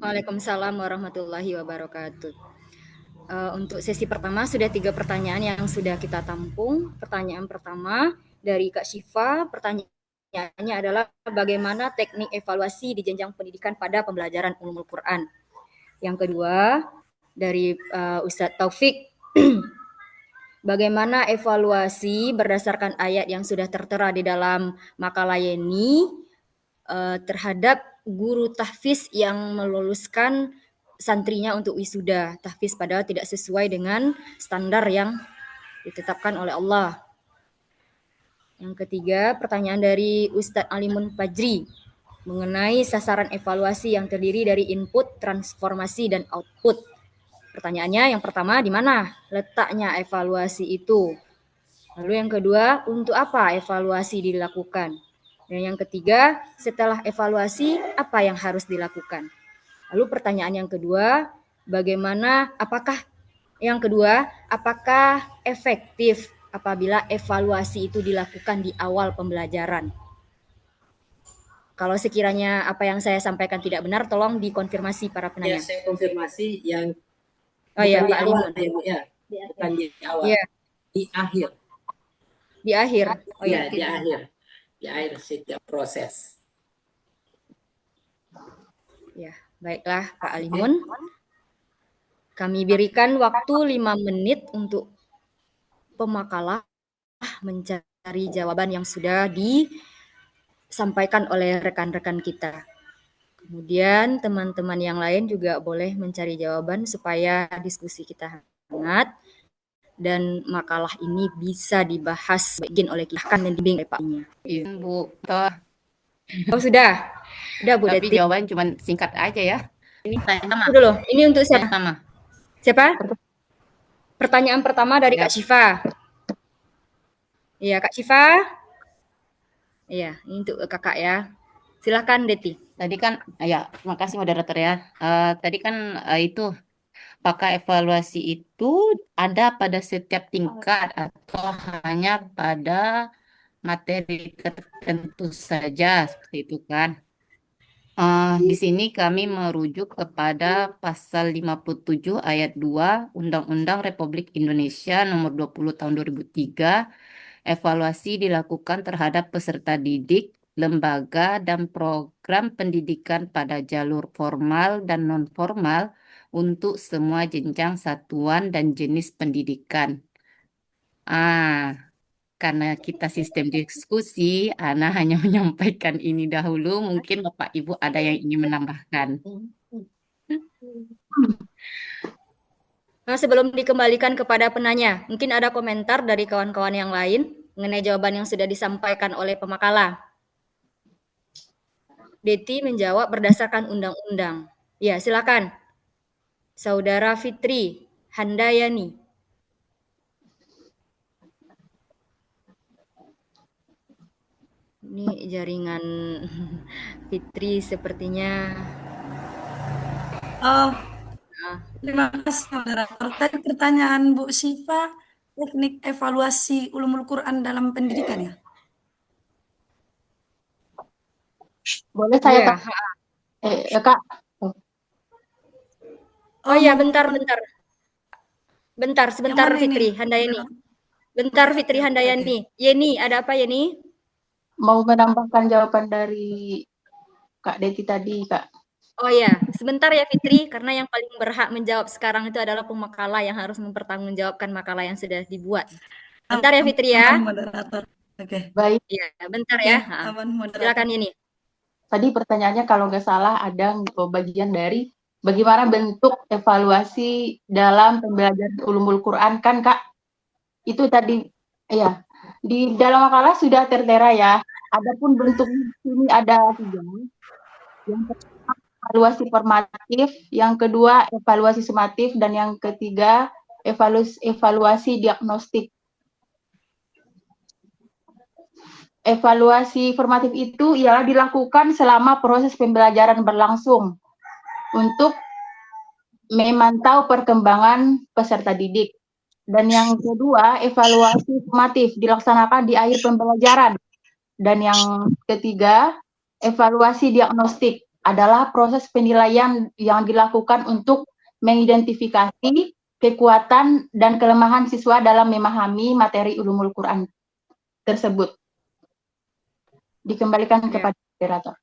Waalaikumsalam warahmatullahi wabarakatuh. Untuk sesi pertama sudah 3 pertanyaan yang sudah kita tampung. Pertanyaan pertama dari Kak Syifa, pertanyaannya adalah bagaimana teknik evaluasi di jenjang pendidikan pada pembelajaran Ulumul Quran. Yang kedua dari Ustadz Taufik, bagaimana evaluasi berdasarkan ayat yang sudah tertera di dalam makalah ini terhadap guru tahfiz yang meluluskan santrinya untuk wisuda tahfiz padahal tidak sesuai dengan standar yang ditetapkan oleh Allah. Yang ketiga, pertanyaan dari Ustadz Alimun Fajri mengenai sasaran evaluasi yang terdiri dari input, transformasi, dan output. Pertanyaannya yang pertama, di mana letaknya evaluasi itu? Lalu yang kedua, untuk apa evaluasi dilakukan? Dan yang ketiga, setelah evaluasi, apa yang harus dilakukan? Lalu pertanyaan yang kedua, apakah efektif apabila evaluasi itu dilakukan di awal pembelajaran? Kalau sekiranya apa yang saya sampaikan tidak benar, tolong dikonfirmasi para Ya, penanya. saya konfirmasi yang Oh ya, bukan di Pak awal, Alimun. ya, bukan di awal, Iya, di akhir. di akhir. Oh Ya, ya. di akhir setiap proses. Ya, baiklah Pak Alimun. Kami berikan waktu 5 menit untuk pemakalah mencari jawaban yang sudah disampaikan oleh rekan-rekan kita. Kemudian teman-teman yang lain juga boleh mencari jawaban supaya diskusi kita hangat dan makalah ini bisa dibahas bagian oleh kita dan dibimbing oleh Pak Nya. Izin Bu, toh. Oh sudah Bu Tapi Deti. jawaban cuma singkat aja ya. Ini sama. Dulu, ini untuk siapa? Sama. Siapa? Pertanyaan pertama dari Ya. Kak Syifa. Iya, Kak Syifa. Iya, ini untuk kakak ya. Silakan Deti. Tadi kan, ya, makasih moderator ya. Tadi kan itu, apakah evaluasi itu ada pada setiap tingkat atau hanya pada materi tertentu saja, seperti itu kan? Di sini kami merujuk kepada pasal 57 ayat 2 Undang-Undang Republik Indonesia nomor 20 tahun 2003. Evaluasi dilakukan terhadap peserta didik, lembaga, dan program pendidikan pada jalur formal dan non-formal untuk semua jenjang satuan dan jenis pendidikan. Karena kita sistem diskusi, Ana hanya menyampaikan ini dahulu. Mungkin Bapak Ibu ada yang ingin menambahkan. Nah, sebelum dikembalikan kepada penanya, mungkin ada komentar dari kawan-kawan yang lain mengenai jawaban yang sudah disampaikan oleh pemakalah. Deti menjawab berdasarkan undang-undang. Ya, silakan. Saudara Fitri Handayani. Ini jaringan Fitri sepertinya. Terima kasih moderator. Tadi pertanyaan Bu Syifa, teknik evaluasi ulumul Quran dalam pendidikan ya? Boleh saya Iya. Kak? Oh iya, bentar. Sebentar Fitri ini? Handayani. Bentar Fitri Handayani. Yeni, ada apa Yeni? Mau menambahkan jawaban dari Kak Deti tadi, Kak. Oh ya, sebentar ya Fitri, karena yang paling berhak menjawab sekarang itu adalah pemakalah yang harus mempertanggungjawabkan makalah yang sudah dibuat. Bentar ya Fitri ya. Moderator. Oke. Baik. Ya, bentar ya. Silakan Yeni. Tadi pertanyaannya kalau nggak salah ada bagian dari bagaimana bentuk evaluasi dalam pembelajaran ulumul Quran kan Kak? Itu tadi ya di dalam makalah sudah tertera ya. Adapun bentuk ini ada 3. Yang pertama evaluasi formatif, yang kedua evaluasi sumatif, dan yang ketiga evaluasi diagnostik. Evaluasi formatif itu ialah dilakukan selama proses pembelajaran berlangsung untuk memantau perkembangan peserta didik. Dan yang kedua, evaluasi sumatif dilaksanakan di akhir pembelajaran. Dan yang ketiga, evaluasi diagnostik adalah proses penilaian yang dilakukan untuk mengidentifikasi kekuatan dan kelemahan siswa dalam memahami materi ulumul Quran tersebut. Dikembalikan kepada moderator.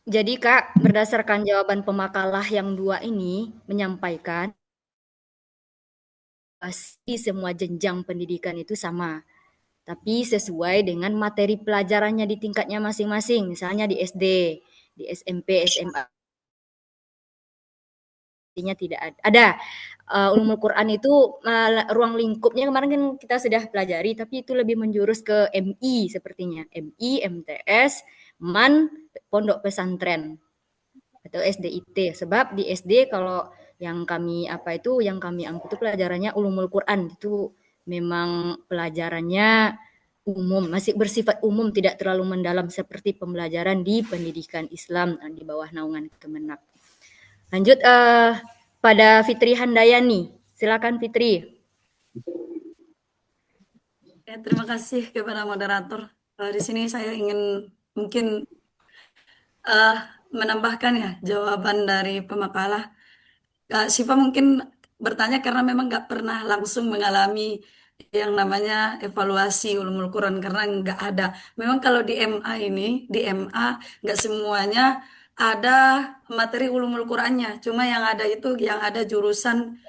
Jadi Kak, berdasarkan jawaban pemakalah yang 2 ini menyampaikan pasti semua jenjang pendidikan itu sama, tapi sesuai dengan materi pelajarannya di tingkatnya masing-masing, misalnya di SD, di SMP, SMA. Artinya tidak ada. Ulumul Quran itu ruang lingkupnya kemarin kan kita sudah pelajari, tapi itu lebih menjurus ke MI sepertinya. MI, MTS, MAN, pondok pesantren atau SDIT. Sebab di SD kalau yang kami angkut itu pelajarannya ulumul Quran, itu memang pelajarannya umum, masih bersifat umum, tidak terlalu mendalam seperti pembelajaran di pendidikan Islam di bawah naungan Kemenak. Lanjut pada Fitri Handayani. Silakan Fitri. Ya, terima kasih kepada moderator. Di sini saya ingin mungkin menambahkan ya jawaban dari pemakalah. Syifa mungkin bertanya karena memang nggak pernah langsung mengalami yang namanya evaluasi ulumul Quran karena nggak ada. Memang kalau di MA ini, di MA nggak semuanya ada materi ulumul Qurannya. Cuma yang ada itu yang ada jurusan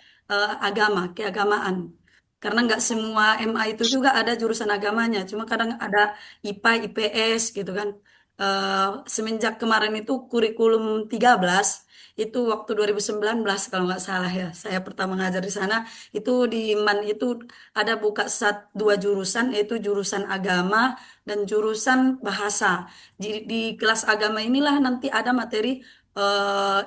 agama, keagamaan. Karena nggak semua MA itu juga ada jurusan agamanya. Cuma kadang ada IPA, IPS gitu kan. Semenjak kemarin itu kurikulum 13 itu waktu 2019 kalau nggak salah ya, saya pertama ngajar di sana, itu di MAN itu ada buka dua jurusan, yaitu jurusan agama dan jurusan bahasa. Di kelas agama inilah nanti ada materi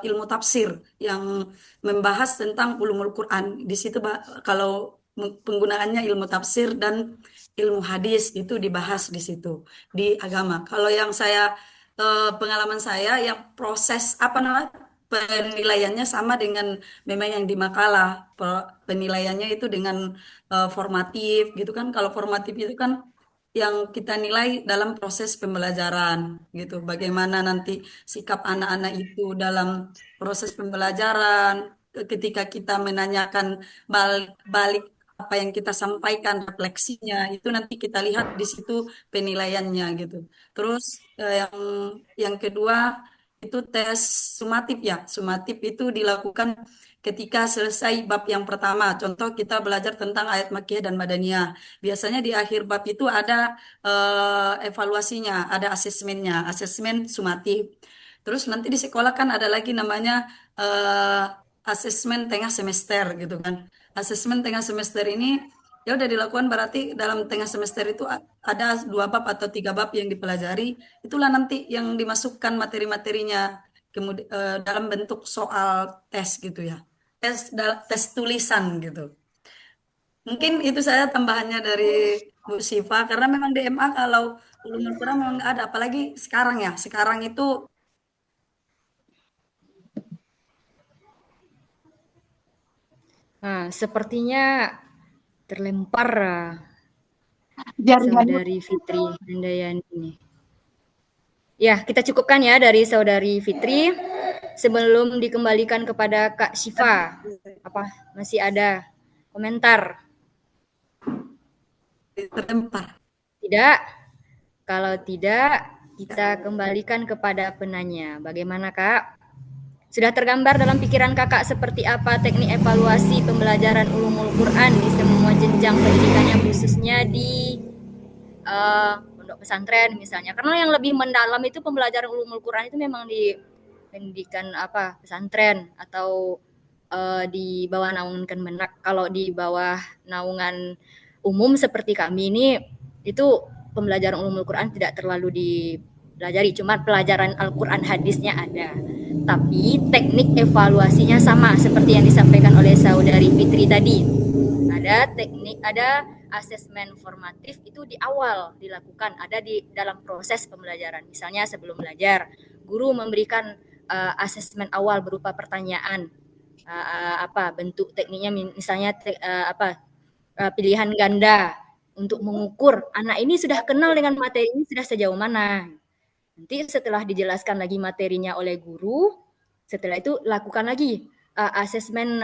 ilmu tafsir yang membahas tentang ulumul Quran. Di situ kalau penggunaannya ilmu tafsir dan ilmu hadis itu dibahas di situ di agama. Kalau yang saya pengalaman saya yang proses apa namanya penilaiannya sama dengan memang yang di makalah. Penilaiannya itu dengan formatif gitu kan. Kalau formatif itu kan yang kita nilai dalam proses pembelajaran gitu. Bagaimana nanti sikap anak-anak itu dalam proses pembelajaran ketika kita menanyakan balik apa yang kita sampaikan, refleksinya itu nanti kita lihat di situ penilaiannya gitu. Terus yang kedua itu tes sumatif ya. Sumatif itu dilakukan ketika selesai bab yang pertama. Contoh kita belajar tentang ayat Makkiyah dan Madaniyah. Biasanya di akhir bab itu ada evaluasinya, ada asesmennya, asesmen sumatif. Terus nanti di sekolah kan ada lagi namanya asesmen tengah semester gitu kan. Asesmen tengah semester ini ya udah dilakukan berarti dalam tengah semester itu ada 2 bab atau 3 bab yang dipelajari. Itulah nanti yang dimasukkan materi-materinya kemudian dalam bentuk soal tes gitu ya. Tes tulisan gitu. Mungkin itu saya tambahannya dari Bu Syifa karena memang DMA kalau ulumul Quran memang nggak ada, apalagi sekarang ya. Sekarang itu Sepertinya terlempar Jaringan Saudari Fitri Handayani ini. Ya, kita cukupkan ya dari Saudari Fitri. Sebelum dikembalikan kepada Kak Syifa, apa masih ada komentar? terlempar. Tidak? Kalau tidak, kita kembalikan kepada penanya. Bagaimana Kak? Sudah tergambar dalam pikiran kakak seperti apa teknik evaluasi pembelajaran ulumul Quran di semua jenjang pendidikannya, khususnya di pondok pesantren misalnya. Karena yang lebih mendalam itu pembelajaran ulumul Quran itu memang di pendidikan pesantren atau di bawah naungan Kemenak. Kalau di bawah naungan umum seperti kami ini itu pembelajaran ulumul Quran tidak terlalu dipelajari, cuma pelajaran Al-Quran hadisnya ada. Tapi teknik evaluasinya sama seperti yang disampaikan oleh Saudari Fitri tadi. Ada asesmen formatif itu di awal dilakukan, ada di dalam proses pembelajaran. Misalnya sebelum belajar, guru memberikan asesmen awal berupa pertanyaan, bentuk tekniknya misalnya pilihan ganda untuk mengukur anak ini sudah kenal dengan materi ini sudah sejauh mana. Nanti setelah dijelaskan lagi materinya oleh guru, setelah itu lakukan lagi asesmen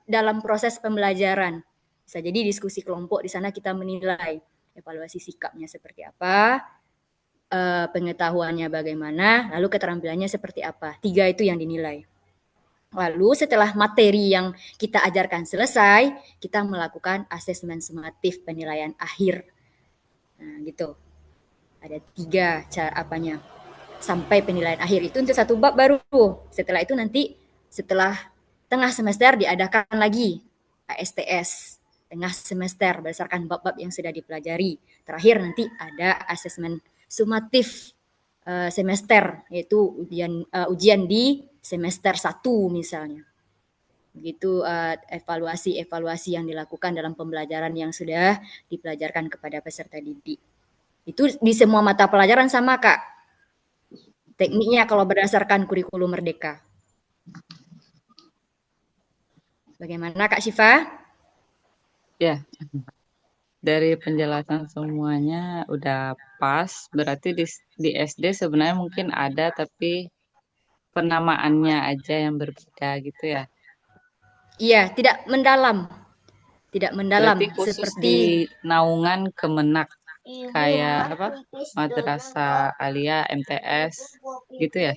dalam proses pembelajaran. Bisa jadi diskusi kelompok, di sana kita menilai evaluasi sikapnya seperti apa, pengetahuannya bagaimana, lalu keterampilannya seperti apa. 3 itu yang dinilai. Lalu setelah materi yang kita ajarkan selesai, kita melakukan asesmen sumatif penilaian akhir. Nah, gitu. Ada 3 cara sampai penilaian akhir itu untuk 1 bab baru. Setelah itu nanti setelah tengah semester diadakan lagi ASTS tengah semester berdasarkan bab-bab yang sudah dipelajari. Terakhir nanti ada asesmen sumatif semester, yaitu ujian di semester 1 misalnya. Begitu evaluasi-evaluasi yang dilakukan dalam pembelajaran yang sudah dipelajarkan kepada peserta didik. Itu di semua mata pelajaran sama, Kak. Tekniknya kalau berdasarkan kurikulum Merdeka. Bagaimana Kak Syifa? Ya, dari penjelasan semuanya udah pas. Berarti di SD sebenarnya mungkin ada, tapi penamaannya aja yang berbeda gitu ya. Iya, tidak mendalam. Tidak mendalam Berarti khusus seperti di naungan Kemenak. Kayak apa? Madrasah Alia, MTS gitu ya.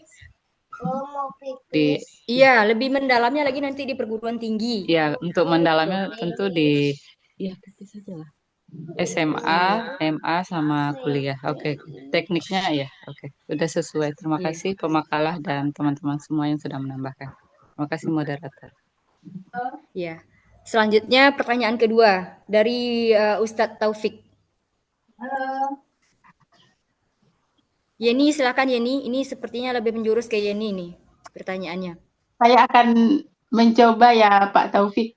Iya, lebih mendalamnya lagi nanti di perguruan tinggi. Ya, untuk mendalamnya tentu di ya saja lah. SMA, MA sama kuliah. Oke. Tekniknya ya. Oke. Udah sesuai. Terima kasih pemakalah dan teman-teman semua yang sudah menambahkan. Terima kasih moderator. Ya. Selanjutnya pertanyaan kedua dari Ustadz Taufik. Yeni, silakan Yeni. Ini sepertinya lebih menjurus ke Yeni nih pertanyaannya. Saya akan mencoba ya Pak Taufik.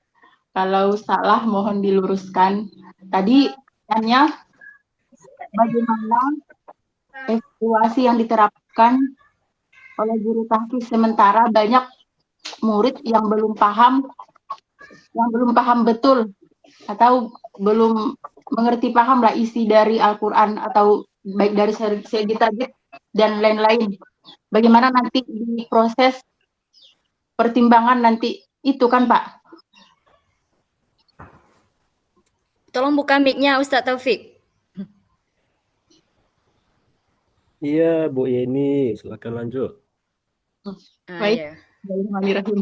Kalau salah mohon diluruskan. Tadi pertanyaannya bagaimana evaluasi yang diterapkan oleh guru tahfiz sementara banyak murid yang belum paham betul atau belum mengerti paham lah isi dari Al-Quran atau baik dari segi tajwid dan lain-lain. Bagaimana nanti di proses pertimbangan nanti itu kan Pak? Tolong buka mic-nya Ustadz Taufik. Iya, Bu Yeni, silakan lanjut. Baik, Bismillahirrahmanirrahim.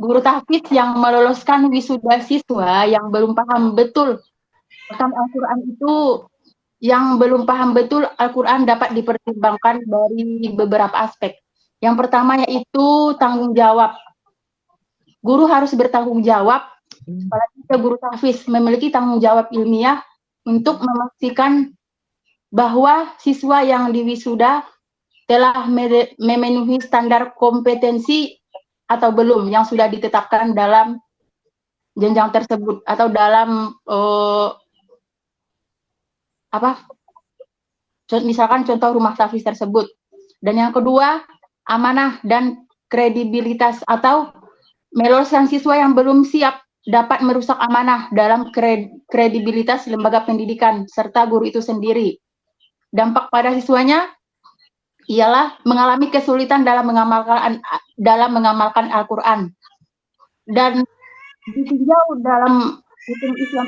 Guru tahfiz yang meloloskan wisuda siswa yang belum paham betul tentang Al-Quran itu, yang belum paham betul Al-Quran dapat dipertimbangkan dari beberapa aspek. Yang pertama yaitu tanggung jawab. Guru harus bertanggung jawab, apalagi guru tahfiz memiliki tanggung jawab ilmiah untuk memastikan bahwa siswa yang diwisuda telah memenuhi standar kompetensi atau belum yang sudah ditetapkan dalam jenjang tersebut atau dalam misalkan contoh rumah tahfiz tersebut. Dan yang kedua, amanah dan kredibilitas atau meloloskan siswa yang belum siap dapat merusak amanah dalam kredibilitas lembaga pendidikan serta guru itu sendiri. Dampak pada siswanya ialah mengalami kesulitan dalam mengamalkan Al-Quran. Dan ditinjau dalam hukum Islam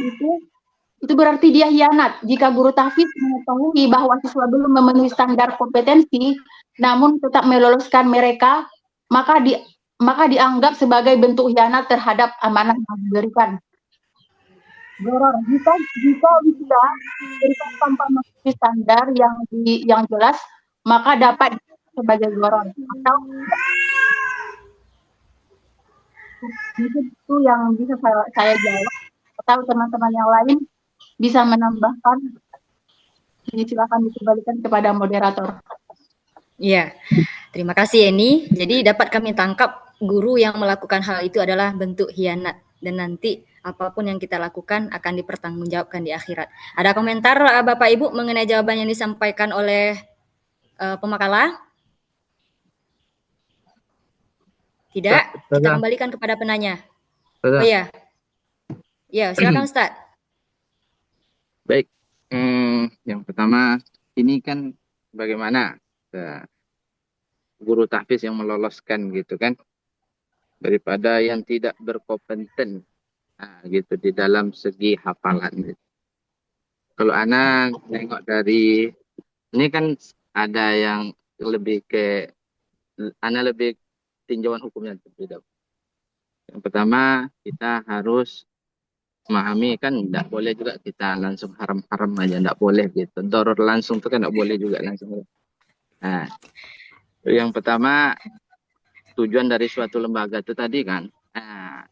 itu berarti dia hianat. Jika guru tahfiz mengetahui bahwa siswa belum memenuhi standar kompetensi, namun tetap meloloskan mereka, maka dianggap sebagai bentuk hianat terhadap amanah yang diberikan. Jika wisuda diberikan tanpa memenuhi standar yang jelas, maka dapat sebagai goror. Atau itu yang bisa saya jawab, atau teman-teman yang lain bisa menambahkan. Ini silakan dikembalikan kepada moderator. Iya, terima kasih Eni. Jadi dapat kami tangkap guru yang melakukan hal itu adalah bentuk hianat dan nanti apapun yang kita lakukan akan dipertanggungjawabkan di akhirat. Ada komentar Bapak Ibu mengenai jawaban yang disampaikan oleh pemakalah? Tidak, kita kembalikan kepada penanya. Oh iya. Ya, silakan Ustaz. Baik, yang pertama ini kan bagaimana guru tahfiz yang meloloskan gitu kan, daripada yang tidak berkompeten gitu di dalam segi hafalan. Gitu. Kalau anak nengok dari ini kan ada yang lebih ke anak lebih tinjauan hukumnya berbeda. Yang pertama kita harus memahami kan tidak boleh juga kita langsung haram-haram aja, tidak boleh gitu. Doror langsung itu kan tidak boleh juga langsung. Nah, yang pertama tujuan dari suatu lembaga itu tadi kan,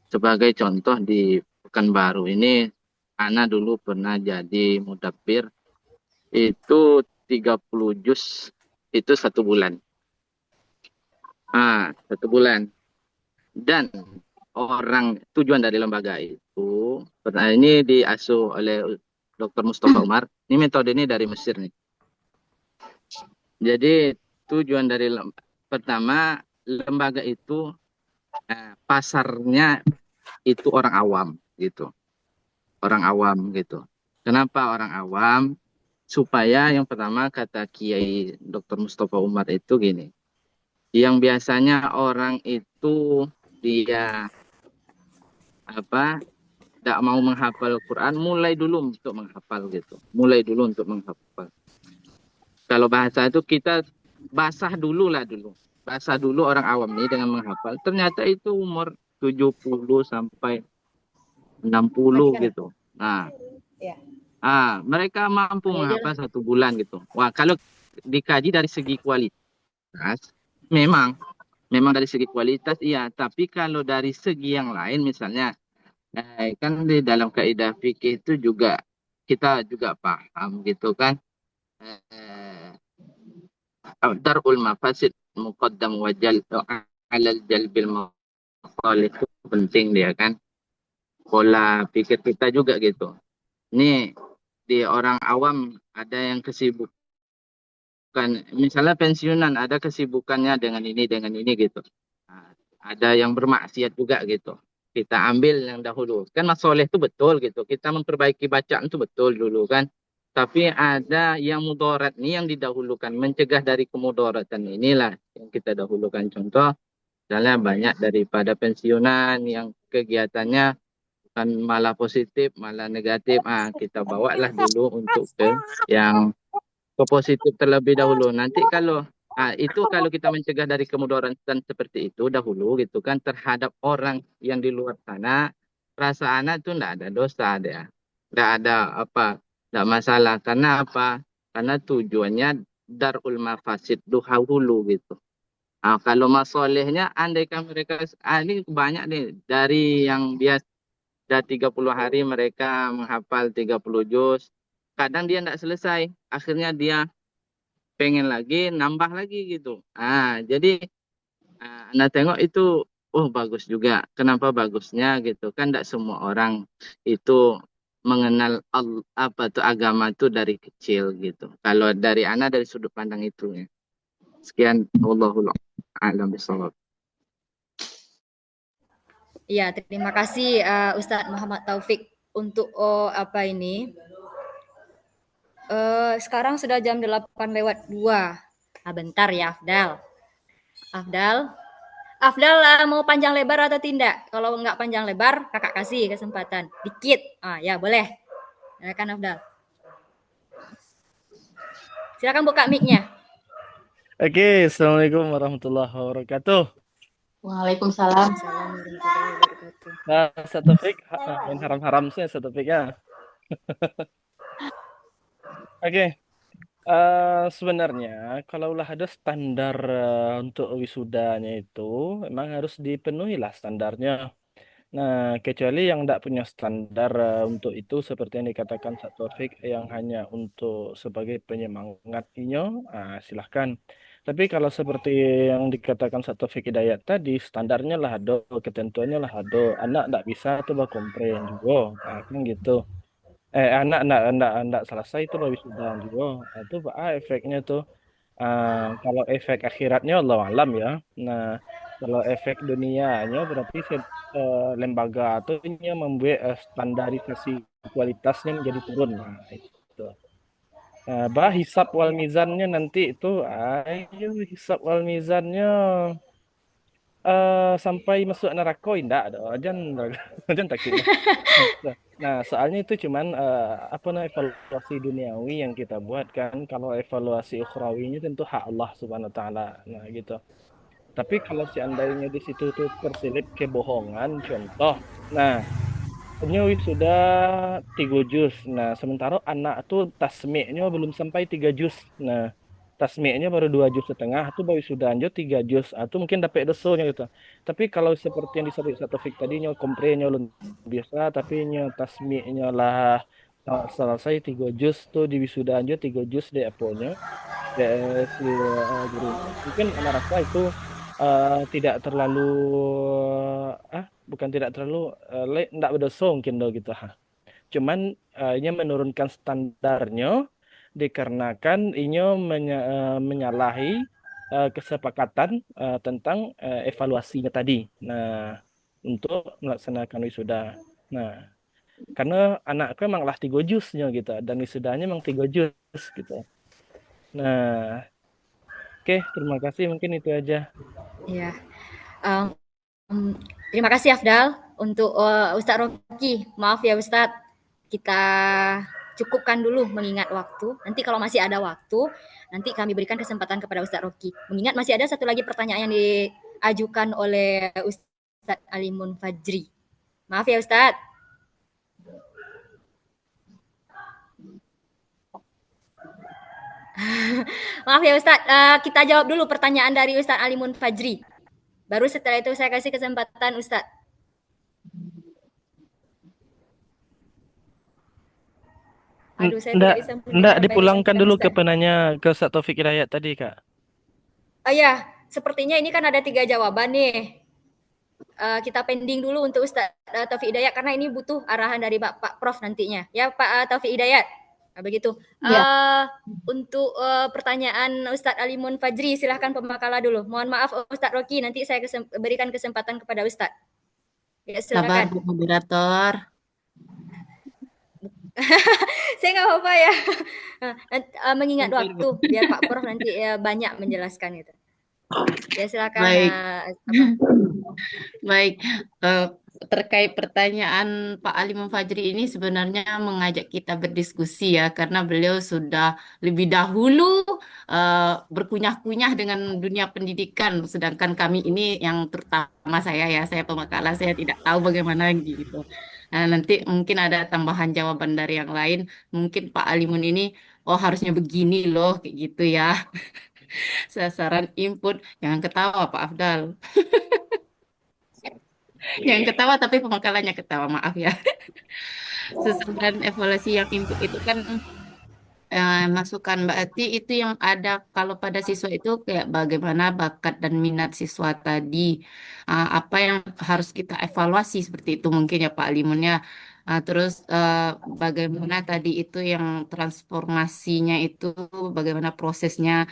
sebagai contoh di Pekanbaru ini, Ana dulu pernah jadi mudabbir itu 30 juz itu 1 bulan. 1 bulan. Dan orang tujuan dari lembaga itu, ini diasuh oleh Dr. Mustafa Umar. Ini metode ini dari Mesir nih. Jadi tujuan dari pertama lembaga itu pasarnya itu orang awam gitu. Orang awam gitu. Kenapa orang awam? Supaya yang pertama kata Kiai Dr. Mustafa Umar itu gini. Yang biasanya orang itu dia tidak mau menghafal Quran, mulai dulu untuk menghafal gitu. Mulai dulu untuk menghafal. Kalau bahasa itu kita basah dulu. Basah dulu orang awam ini dengan menghafal. Ternyata itu umur 70 sampai 60 gitu. Nah, mereka mampu menghafal 1 bulan gitu. Wah, kalau dikaji dari segi kualitas, memang dari segi kualitas iya. Tapi kalau dari segi yang lain, misalnya, kan di dalam kaidah fikih itu juga kita juga paham gitu kan. Darul mafasid muqaddam wajal alal jalbil masalih itu penting dia kan. Pola pikir kita juga gitu. Ini di orang awam ada yang kesibukan, misalnya pensiunan ada kesibukannya dengan ini gitu. Ada yang bermaksiat juga gitu. Kita ambil yang dahulu. Kan masoleh itu betul gitu. Kita memperbaiki bacaan itu betul dulu kan. Tapi ada yang mudarat nih yang didahulukan. Mencegah dari kemudaratan inilah yang kita dahulukan. Contoh, misalnya banyak daripada pensiunan yang kegiatannya bukan malah positif, malah negatif. Kita bawalah dulu untuk yang ke positif terlebih dahulu. Nanti kalau itu kalau kita mencegah dari kemudaratan seperti itu dahulu gitu kan terhadap orang yang di luar sana, perasaan itu tidak ada dosa dia. Tidak ada tidak masalah. Karena apa? Karena tujuannya darul mafasid dahulu gitu. Kalau masolehnya andaikan mereka ini banyak nih dari yang biasa 30 hari mereka menghafal 30 juz. Kadang dia tidak selesai. Akhirnya dia pengen lagi, nambah lagi gitu. Jadi Anda tengok itu, bagus juga. Kenapa bagusnya gitu? Kan tidak semua orang itu mengenal agama itu dari kecil gitu. Kalau dari Anda dari sudut pandang itu ya. Sekian, Wallahul a'lam bishawab. Ya, terima kasih Ustadz Muhammad Taufik untuk sekarang sudah jam 8:02. Bentar ya, Afdal mau panjang lebar atau tidak? Kalau nggak panjang lebar, kakak kasih kesempatan. Dikit. Ya boleh. Silakan Afdal. Silakan buka mic-nya. Oke, Assalamualaikum warahmatullahi wabarakatuh. Waalaikumsalam. Nah, satu fik, main haram-haram sih satu fiknya. Oke. Sebenarnya kalaulah ada standar untuk wisudanya itu memang harus dipenuhi lah standarnya. Nah, kecuali yang tidak punya standar untuk itu seperti yang dikatakan Ustaz Taufik yang hanya untuk sebagai penyemangatnya, silahkan. Tapi kalau seperti yang dikatakan Ustaz Taufik Hidayat tadi, standarnya lah ada, ketentuannya lah ada. Anak tidak bisa tuh berkomplain juga, kan gitu. Anak enggak selesai itu baru wisuda juga. Itu efeknya tuh. Kalau efek akhiratnya Allah alam ya. Nah, kalau efek dunianya berarti lembaga itu membuat standarisasi kualitasnya menjadi turun. Nah, itu. Hisab wal mizannya nanti itu, hisab wal mizannya sampai masuk neraka enggak ada. Jangan takut. Nah, soalnya itu cuman evaluasi duniawi yang kita buat kan. Kalau evaluasi ukhrawinya tentu hak Allah Subhanahu wa taala. Nah, gitu. Tapi kalau seandainya di situ tuh terselip kebohongan, contoh, punya sudah 3 juz. Nah, sementara anak tuh tasmi'nya belum sampai 3 juz. Nah, tasmi'nya baru 2,5 juz, itu baru sudah lanjut 3 juz. Itu mungkin dapat dosanya gitu. Tapi kalau seperti yang disebut Ustaz Taufik tadi, komprenya biasa, tapi tasmi'nya lah selesai 3 juz tuh di wisuda lanjut 3 juz di Apple-nya. Si guru. Mungkin anak rasa itu tidak terlalu bukan tidak terlalu ndak berdosa mungkin do gitu ha. Cuman ini menurunkan standarnya dikarenakan ini menyalahi kesepakatan tentang evaluasinya tadi. Nah, untuk melaksanakan wisuda. Nah, karena anakku emanglah 3 jusnya gitu dan wisudanya emang 3 jus gitu. Nah, oke, terima kasih mungkin itu aja. Ya. Terima kasih Afdal untuk Ustadz Rocky. Maaf ya Ustadz, kita cukupkan dulu mengingat waktu. Nanti kalau masih ada waktu, nanti kami berikan kesempatan kepada Ustadz Rocky. Mengingat masih ada satu lagi pertanyaan yang diajukan oleh Ustadz Alimun Fajri. Maaf ya Ustadz. Maaf ya Ustadz, kita jawab dulu pertanyaan dari Ustadz Alimun Fajri. Baru setelah itu saya kasih kesempatan Ustadz. Aduh, saya tidak bisa Nggak mendengar baik dipulangkan Ustadz. dulu ke penanya ke Ustadz Taufik Hidayat tadi, Kak. Oh ya, sepertinya ini kan ada 3 jawaban nih. Kita pending dulu untuk Ustadz Taufik Hidayat karena ini butuh arahan dari Pak Prof nantinya. Ya Pak Taufik Hidayat. Nah, begitu. Untuk pertanyaan Ustadz Alimun Fajri, silahkan pemakalah dulu. Mohon maaf Ustadz Rocky, nanti saya berikan kesempatan kepada Ustadz. Ya, Sabar, silakan. Bu Moderator. Saya nggak apa-apa ya. Mengingat waktu, biar Pak Prof nanti banyak menjelaskan itu. Ya silakan. Baik. Baik. Terkait pertanyaan Pak Ali Fajri ini sebenarnya mengajak kita berdiskusi ya, karena beliau sudah lebih dahulu berkunyah-kunyah dengan dunia pendidikan, sedangkan kami ini yang terutama saya pemakalah, saya tidak tahu bagaimana gitu. Nah, nanti mungkin ada tambahan jawaban dari yang lain, mungkin Pak Alimun ini, oh harusnya begini loh, kayak gitu ya. Sasaran input, jangan ketawa Pak Afdal. Jangan ketawa tapi pemakalannya ketawa, maaf ya. Sasaran evaluasi yang input itu kan masukan Mbak Ati itu yang ada kalau pada siswa itu kayak bagaimana bakat dan minat siswa tadi. Apa yang harus kita evaluasi seperti itu mungkin ya Pak Limunnya. Terus bagaimana tadi itu yang transformasinya itu bagaimana prosesnya,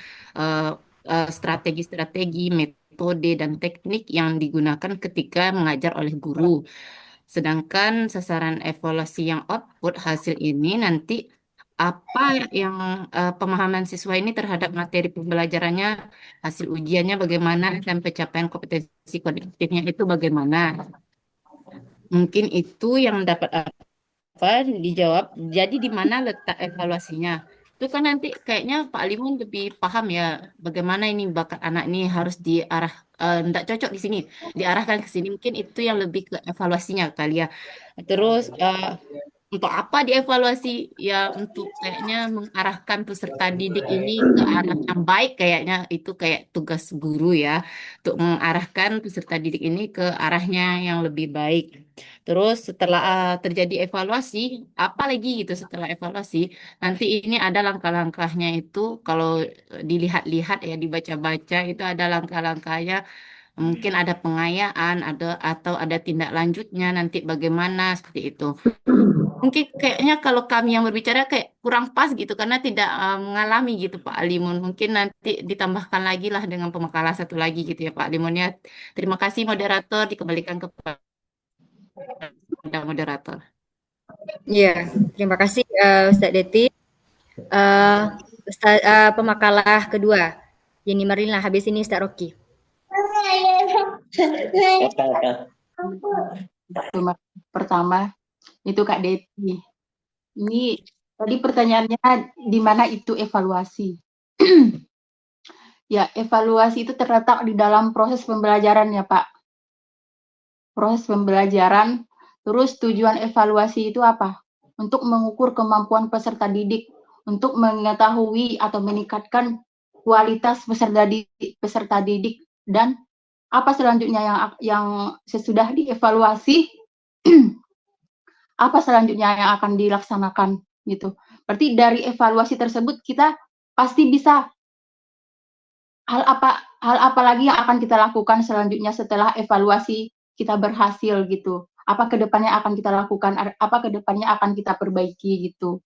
strategi-strategi, metode dan teknik yang digunakan ketika mengajar oleh guru. Sedangkan sasaran evaluasi yang output hasil ini nanti apa yang pemahaman siswa ini terhadap materi pembelajarannya, hasil ujiannya bagaimana, dan pencapaian kompetensi kognitifnya itu bagaimana. Mungkin itu yang dapat dijawab. Jadi di mana letak evaluasinya? Itu kan nanti kayaknya Pak Limun lebih paham ya bagaimana ini bakat anak ini harus diarah, tidak cocok di sini, diarahkan ke sini. Mungkin itu yang lebih ke evaluasinya kali ya. Terus untuk apa dievaluasi? Ya untuk kayaknya mengarahkan peserta didik ini ke arah yang baik, kayaknya itu kayak tugas guru ya, untuk mengarahkan peserta didik ini ke arahnya yang lebih baik. Terus setelah terjadi evaluasi, apa lagi gitu setelah evaluasi, nanti ini ada langkah-langkahnya itu kalau dilihat-lihat ya, dibaca-baca itu ada langkah-langkahnya. Mungkin ada pengayaan, atau ada tindak lanjutnya nanti bagaimana seperti itu. Mungkin kayaknya kalau kami yang berbicara kayak kurang pas gitu karena tidak mengalami gitu Pak Alimun. Mungkin nanti ditambahkan lagi lah dengan pemakalah satu lagi gitu ya Pak Alimun ya. Terima kasih moderator, dikembalikan kepada moderator. Iya, terima kasih Ustadz Deti. Pemakalah kedua, Yeni Marlina, habis ini Ustadz Rocky. Pertama itu Kak Deti. Ini tadi pertanyaannya di mana itu evaluasi? Ya, evaluasi itu terletak di dalam proses pembelajaran ya Pak. Proses pembelajaran, terus tujuan evaluasi itu apa? Untuk mengukur kemampuan peserta didik, untuk mengetahui atau meningkatkan kualitas peserta didik, dan apa selanjutnya yang sesudah dievaluasi, apa selanjutnya yang akan dilaksanakan gitu. Berarti dari evaluasi tersebut kita pasti bisa hal apa lagi yang akan kita lakukan selanjutnya setelah evaluasi kita berhasil gitu. Apa kedepannya akan kita lakukan, apa kedepannya akan kita perbaiki gitu.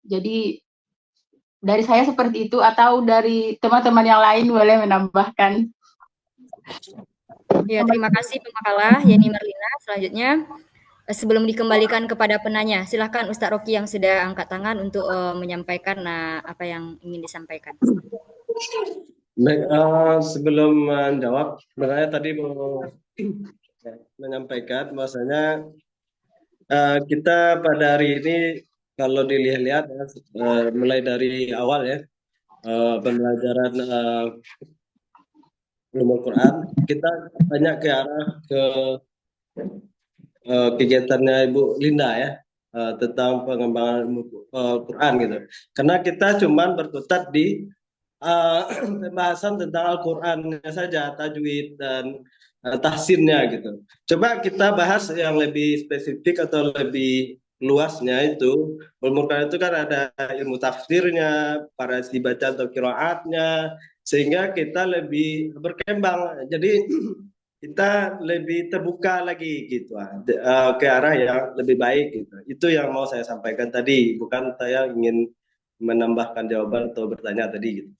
Jadi dari saya seperti itu, atau dari teman-teman yang lain boleh menambahkan. Ya, terima kasih pemakalah Yeni Marlina. Selanjutnya, sebelum dikembalikan kepada penanya, silakan Ustadz Rocky yang sudah angkat tangan untuk menyampaikan apa yang ingin disampaikan. Baik, sebelum menjawab, sebenarnya tadi mau menyampaikan bahwasanya kita pada hari ini kalau dilihat-lihat mulai dari awal ya pembelajaran ulumul Quran, kita banyak ke arah ke kegiatannya Ibu Linda ya tentang pengembangan Quran gitu. Karena kita cuma berkutat di pembahasan tentang Al-Qurannya saja, tajwid dan tahsinnya gitu. Coba kita bahas yang lebih spesifik atau lebih luasnya itu. Ulumul Quran itu kan ada ilmu tafsirnya, para dibaca atau qiraatnya, sehingga kita lebih berkembang. Jadi kita lebih terbuka lagi gitu ke arah yang lebih baik gitu. Itu yang mau saya sampaikan tadi, bukan saya ingin menambahkan jawaban atau bertanya tadi gitu.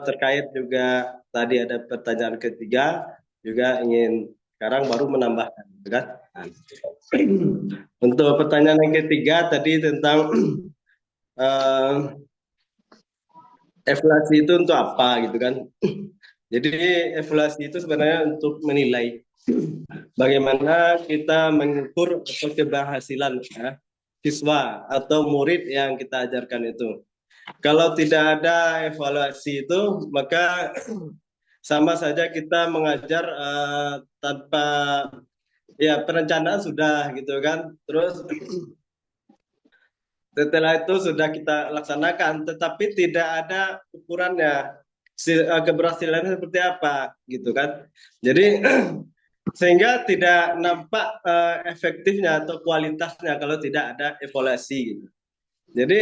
Terkait juga tadi ada pertanyaan ketiga, juga ingin sekarang baru menambahkan, kan? Untuk pertanyaan yang ketiga tadi tentang evaluasi itu untuk apa gitu kan? Jadi evaluasi itu sebenarnya untuk menilai bagaimana kita mengukur atau keberhasilan ya, siswa atau murid yang kita ajarkan itu. Kalau tidak ada evaluasi itu, maka sama saja kita mengajar tanpa ya perencanaan sudah gitu kan. Terus setelah itu sudah kita laksanakan, tetapi tidak ada ukurannya keberhasilannya seperti apa gitu kan. Jadi sehingga tidak nampak efektifnya atau kualitasnya kalau tidak ada evaluasi gitu. Jadi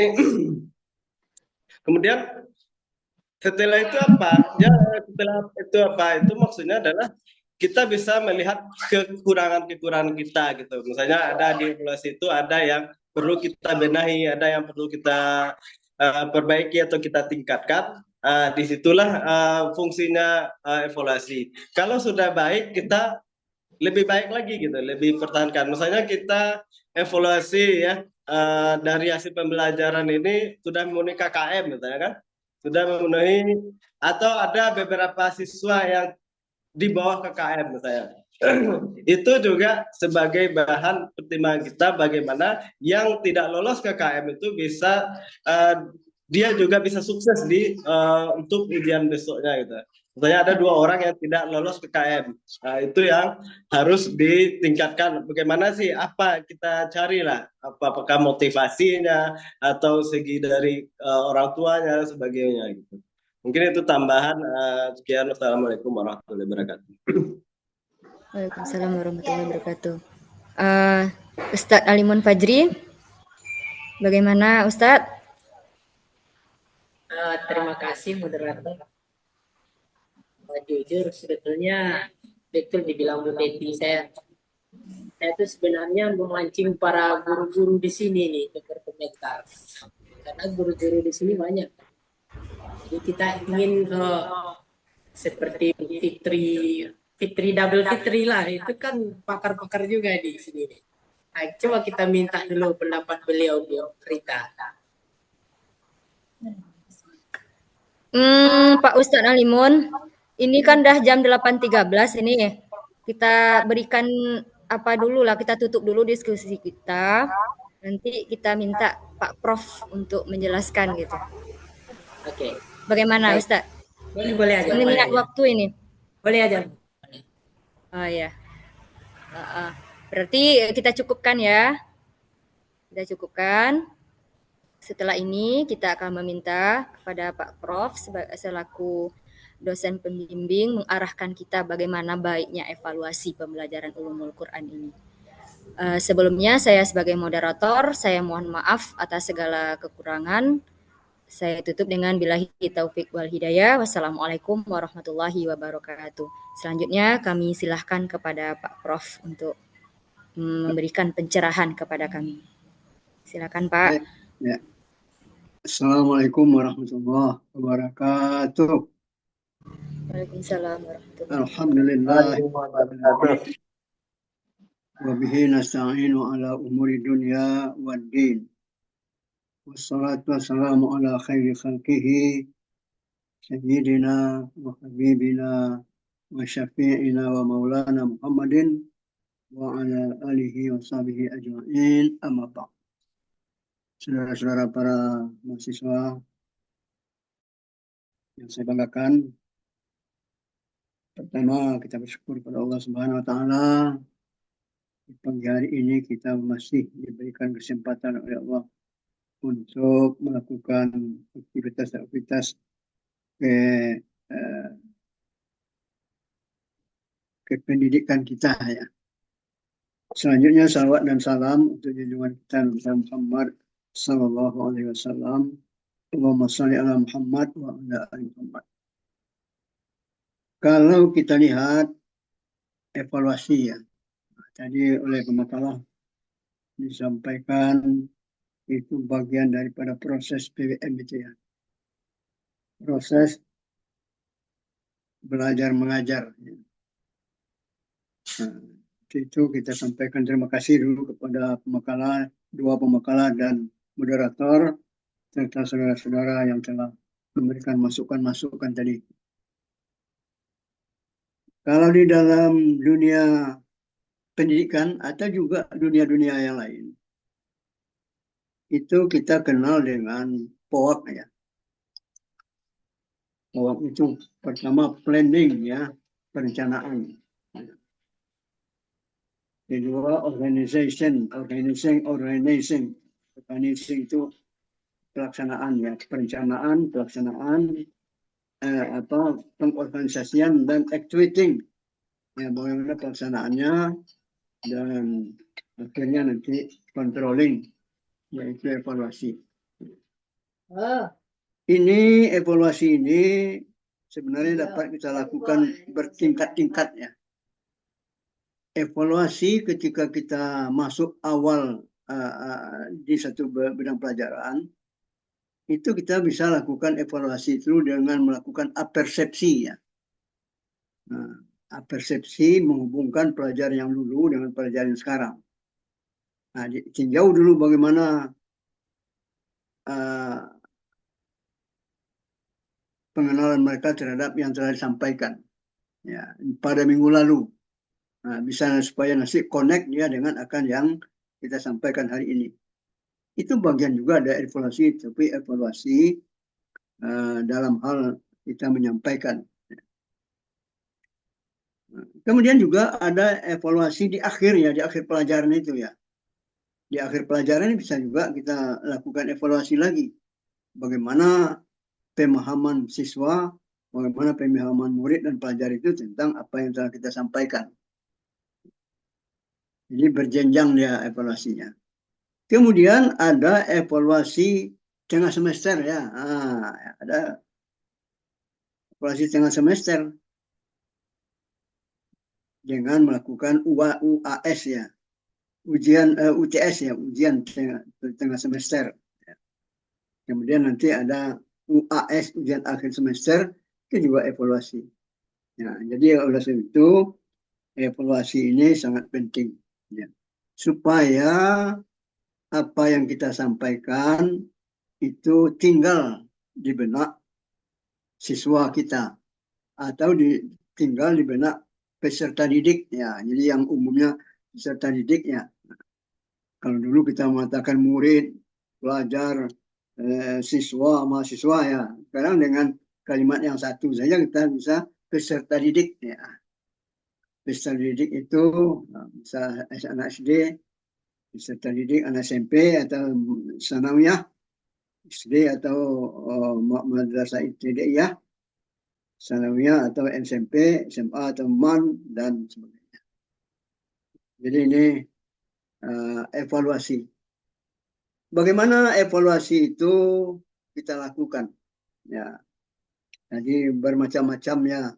kemudian setelah itu apa? Ya setelah itu apa? Itu maksudnya adalah kita bisa melihat kekurangan-kekurangan kita gitu. Misalnya ada di evaluasi itu ada yang perlu kita benahi, ada yang perlu kita perbaiki atau kita tingkatkan. Disitulah fungsinya evaluasi. Kalau sudah baik kita lebih baik lagi gitu, lebih pertahankan. Misalnya kita evaluasi ya dari hasil pembelajaran ini sudah memenuhi KKM misalnya kan, sudah memenuhi atau ada beberapa siswa yang di bawah KKM misalnya. Itu juga sebagai bahan pertimbangan kita bagaimana yang tidak lolos KKM itu bisa dia juga bisa sukses di untuk ujian besoknya gitu. Misalnya ada 2 orang yang tidak lolos KKM. Nah, itu yang harus ditingkatkan. Bagaimana sih apa kita carilah apakah motivasinya atau segi dari orang tuanya sebagainya gitu. Mungkin itu tambahan. Sekian. Assalamualaikum warahmatullahi wabarakatuh. Waalaikumsalam warahmatullahi wabarakatuh. Ustadz Alimun Fajri, bagaimana Ustadz? Terima kasih moderator. Jujur sebetulnya betul dibilang Bu Betty, saya itu sebenarnya memancing para guru-guru di sini nih untuk berkomentar, karena guru-guru di sini banyak. Jadi kita ingin seperti Fitri double Fitri lah, itu kan pakar-pakar juga di sini nih. Nah, coba kita minta dulu pendapat beliau Rita. Pak Ustadz Alimun, ini kan dah jam 8.13 ini. Kita berikan apa dulu lah, kita tutup dulu diskusi kita. Nanti kita minta Pak Prof untuk menjelaskan gitu. Oke. Bagaimana Ustadz? Boleh aja. Ini minat waktu ini. Boleh aja. Oh ya. Berarti kita cukupkan ya. Kita cukupkan. Setelah ini kita akan meminta kepada Pak Prof selaku dosen pembimbing mengarahkan kita bagaimana baiknya evaluasi pembelajaran ulumul Quran ini. Sebelumnya saya sebagai moderator, saya mohon maaf atas segala kekurangan. Saya tutup dengan billahi taufik wal hidayah. Wassalamualaikum warahmatullahi wabarakatuh. Selanjutnya kami silahkan kepada Pak Prof untuk memberikan pencerahan kepada kami. Silakan Pak. Ya. Assalamualaikum warahmatullahi wabarakatuh. Waalaikumsalam warahmatullahi Alhamdulillah. Wabarakatuh. Wa bihi nasta'inu ala umuri dunya wad din. Wassalatu wassalamu ala khairi khalqihi sayyidina wa habibina wa syafi'ina wa maulana Muhammadin wa ala alihi wa sahbihi ajma'in, amma ba'd. Saudara-saudara para mahasiswa yang saya banggakan, pertama kita bersyukur pada Allah Subhanahu wa taala, di pagi hari ini kita masih diberikan kesempatan oleh Allah untuk melakukan aktivitas-aktivitas ke pendidikan kita ya. Selanjutnya salawat dan salam untuk junjungan kita Nabi Muhammad sallallahu alaihi wasallam. Allahumma shalli ala Muhammad wa ala ali Muhammad. Kalau kita lihat evaluasi ya, tadi oleh pemakalah disampaikan itu bagian daripada proses PWM itu ya. Proses belajar mengajar. Nah, itu kita sampaikan terima kasih dulu kepada pemakalah, dua pemakalah dan moderator, serta saudara-saudara yang telah memberikan masukan-masukan tadi. Kalau di dalam dunia pendidikan atau juga dunia-dunia yang lain, itu kita kenal dengan POAK ya. POAK itu pertama planning ya, perencanaan. Kedua organizing itu pelaksanaan ya, perencanaan, pelaksanaan, pengorganisasian dan activating ya, bagaimana pelaksanaannya, dan akhirnya nanti controlling, yaitu evaluasi. Ini evaluasi ini sebenarnya dapat kita lakukan bertingkat-tingkat ya. Evaluasi ketika kita masuk awal di satu bidang pelajaran, itu kita bisa lakukan evaluasi itu dengan melakukan apersepsi ya. Nah, apersepsi menghubungkan pelajaran yang dulu dengan pelajaran yang sekarang. Nah, tinjau dulu bagaimana pengenalan mereka terhadap yang telah disampaikan ya pada minggu lalu. Nah, bisa supaya nanti connect dia dengan akan yang kita sampaikan hari ini. Itu bagian juga ada evaluasi, tapi evaluasi dalam hal kita menyampaikan. Kemudian juga ada evaluasi di akhir ya, di akhir pelajaran itu ya. Di akhir pelajaran bisa juga kita lakukan evaluasi lagi. Bagaimana pemahaman siswa, bagaimana pemahaman murid dan pelajar itu tentang apa yang telah kita sampaikan. Jadi berjenjang dia evaluasinya. Kemudian ada evaluasi tengah semester ya. Ada evaluasi tengah semester dengan melakukan UAS ya. Ujian UTS ya, ujian tengah semester. Kemudian nanti ada UAS, ujian akhir semester, itu juga evaluasi. Ya, jadi oleh sebab itu evaluasi ini sangat penting ya. Supaya apa yang kita sampaikan itu tinggal di benak siswa kita atau tinggal di benak peserta didik ya. Jadi yang umumnya peserta didik ya. Kalau dulu kita mengatakan murid, pelajar, siswa, mahasiswa ya. Sekarang dengan kalimat yang satu saja kita bisa peserta didik ya. Peserta didik itu bisa anak SD, peserta didik anak SMP atau sanawiyah, SD atau madrasah ibtidaiyah, sanawiyah atau SMP, SMA atau MAN dan sebagainya. Jadi ini evaluasi. Bagaimana evaluasi itu kita lakukan. Ya, jadi bermacam-macamnya.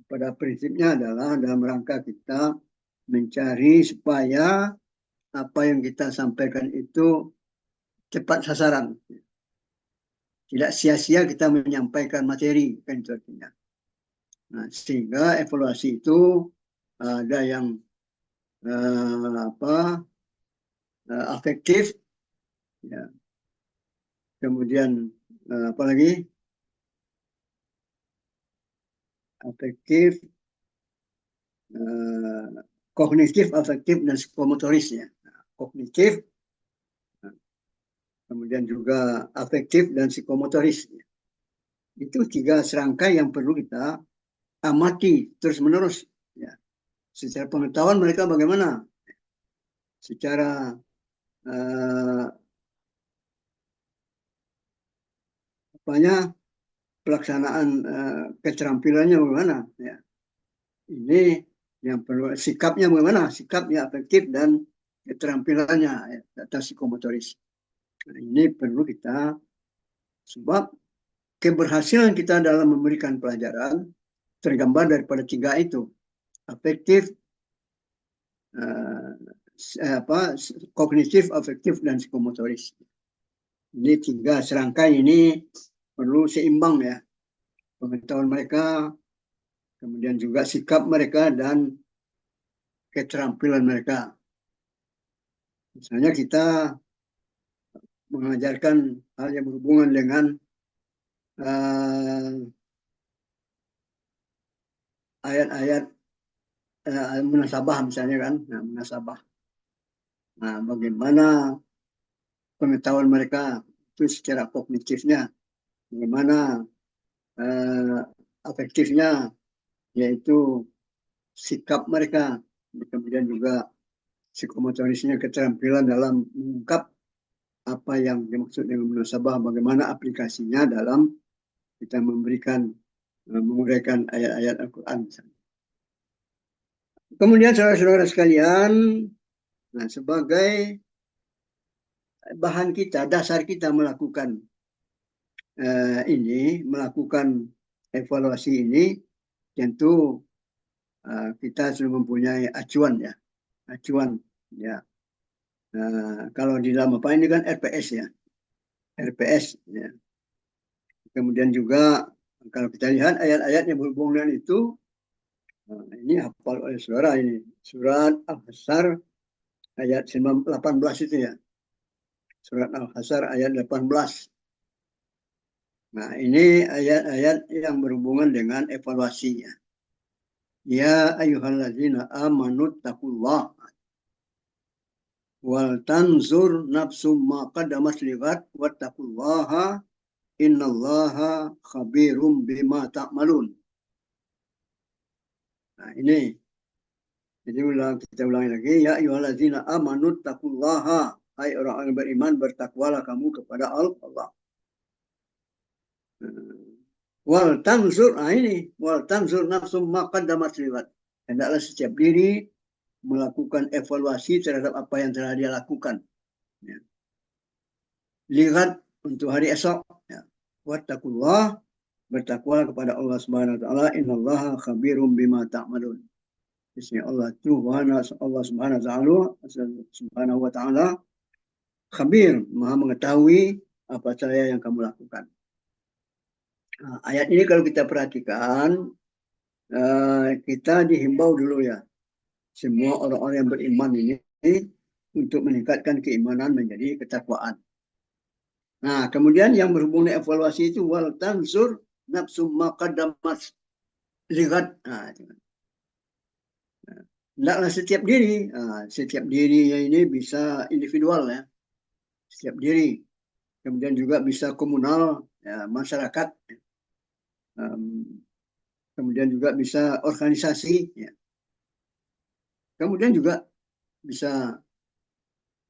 Pada prinsipnya adalah dalam rangka kita mencari supaya apa yang kita sampaikan itu tepat sasaran. Tidak sia-sia kita menyampaikan materi, kan itu artinya. Nah, sehingga evaluasi itu ada yang afektif, ya. Kemudian apa lagi? Afektif, kognitif, afektif, dan psikomotoris, ya. Nah, kognitif, kemudian juga afektif dan psikomotoris. Itu 3 serangkai yang perlu kita amati terus-menerus. Ya. Secara pengetahuan mereka bagaimana? Secara pelaksanaan keterampilannya bagaimana? Ya. Ini yang perlu, sikapnya bagaimana? Sikapnya afektif dan keterampilannya, ya, data psikomotoris. Nah, ini perlu kita, sebab keberhasilan kita dalam memberikan pelajaran tergambar daripada 3 itu, afektif, kognitif, afektif, dan psikomotoris. Ini 3 serangkai ini perlu seimbang, ya, pengetahuan mereka, kemudian juga sikap mereka dan keterampilan mereka. Misalnya kita mengajarkan hal yang berhubungan dengan ayat-ayat munasabah misalnya kan, nah, munasabah. Nah, bagaimana pengetahuan mereka itu secara kognitifnya, bagaimana afektifnya, yaitu sikap mereka, kemudian juga psikomotorisnya, keterampilan dalam mengungkap apa yang dimaksud dengan munasabah, bagaimana aplikasinya dalam kita memberikan, menguraikan ayat-ayat Al-Quran. Kemudian saudara-saudara sekalian, nah, sebagai bahan kita, dasar kita melakukan melakukan evaluasi ini, tentu kita sudah mempunyai acuan, ya, acuan, ya. Kalau di dalam apa ini kan RPS, ya, RPS, ya. Kemudian juga kalau kita lihat ayat-ayat yang berhubungan dengan itu, ini hafal oleh saudara, ini surat Al-Hasr ayat 18 itu, ya, surat Al-Hasr ayat 18. Nah, ini ayat-ayat yang berhubungan dengan evaluasi, ya. Ya ayyuhalladzina amanu taqullah wal tanzur nafsum ma qaddamat lighat wattaqullaha innallaha khabirum bima ta'malun. Nah, ini. Jadi kita ulangi lagi, ya ayyuhalladzina amanu taqullaha, hai orang-orang beriman, bertakwalah kamu kepada Allah. Wal tanzur, ini wal tanzur nafsum ma qaddamat lighat. Hendaklah setiap diri melakukan evaluasi terhadap apa yang telah dia lakukan. Ya. Lihat untuk hari esok. Ya. Wattaqullah, bertakwalah kepada Allah Subhanahu wa taala, innallaha khabirum bima ta'malun. Bismillah Allah Subhanahu wa taala khabir, maha mengetahui apa saja yang kamu lakukan. Nah, ayat ini kalau kita perhatikan, kita dihimbau dulu, ya, semua orang-orang yang beriman ini untuk meningkatkan keimanan menjadi ketakwaan. Nah, kemudian yang berhubung dengan evaluasi itu, wal tanzur nafsum ma qaddamat lighat. Hendaklah setiap diri ini bisa individual, ya, setiap diri, kemudian juga bisa komunal, ya, masyarakat, kemudian juga bisa organisasi, ya. Kemudian juga bisa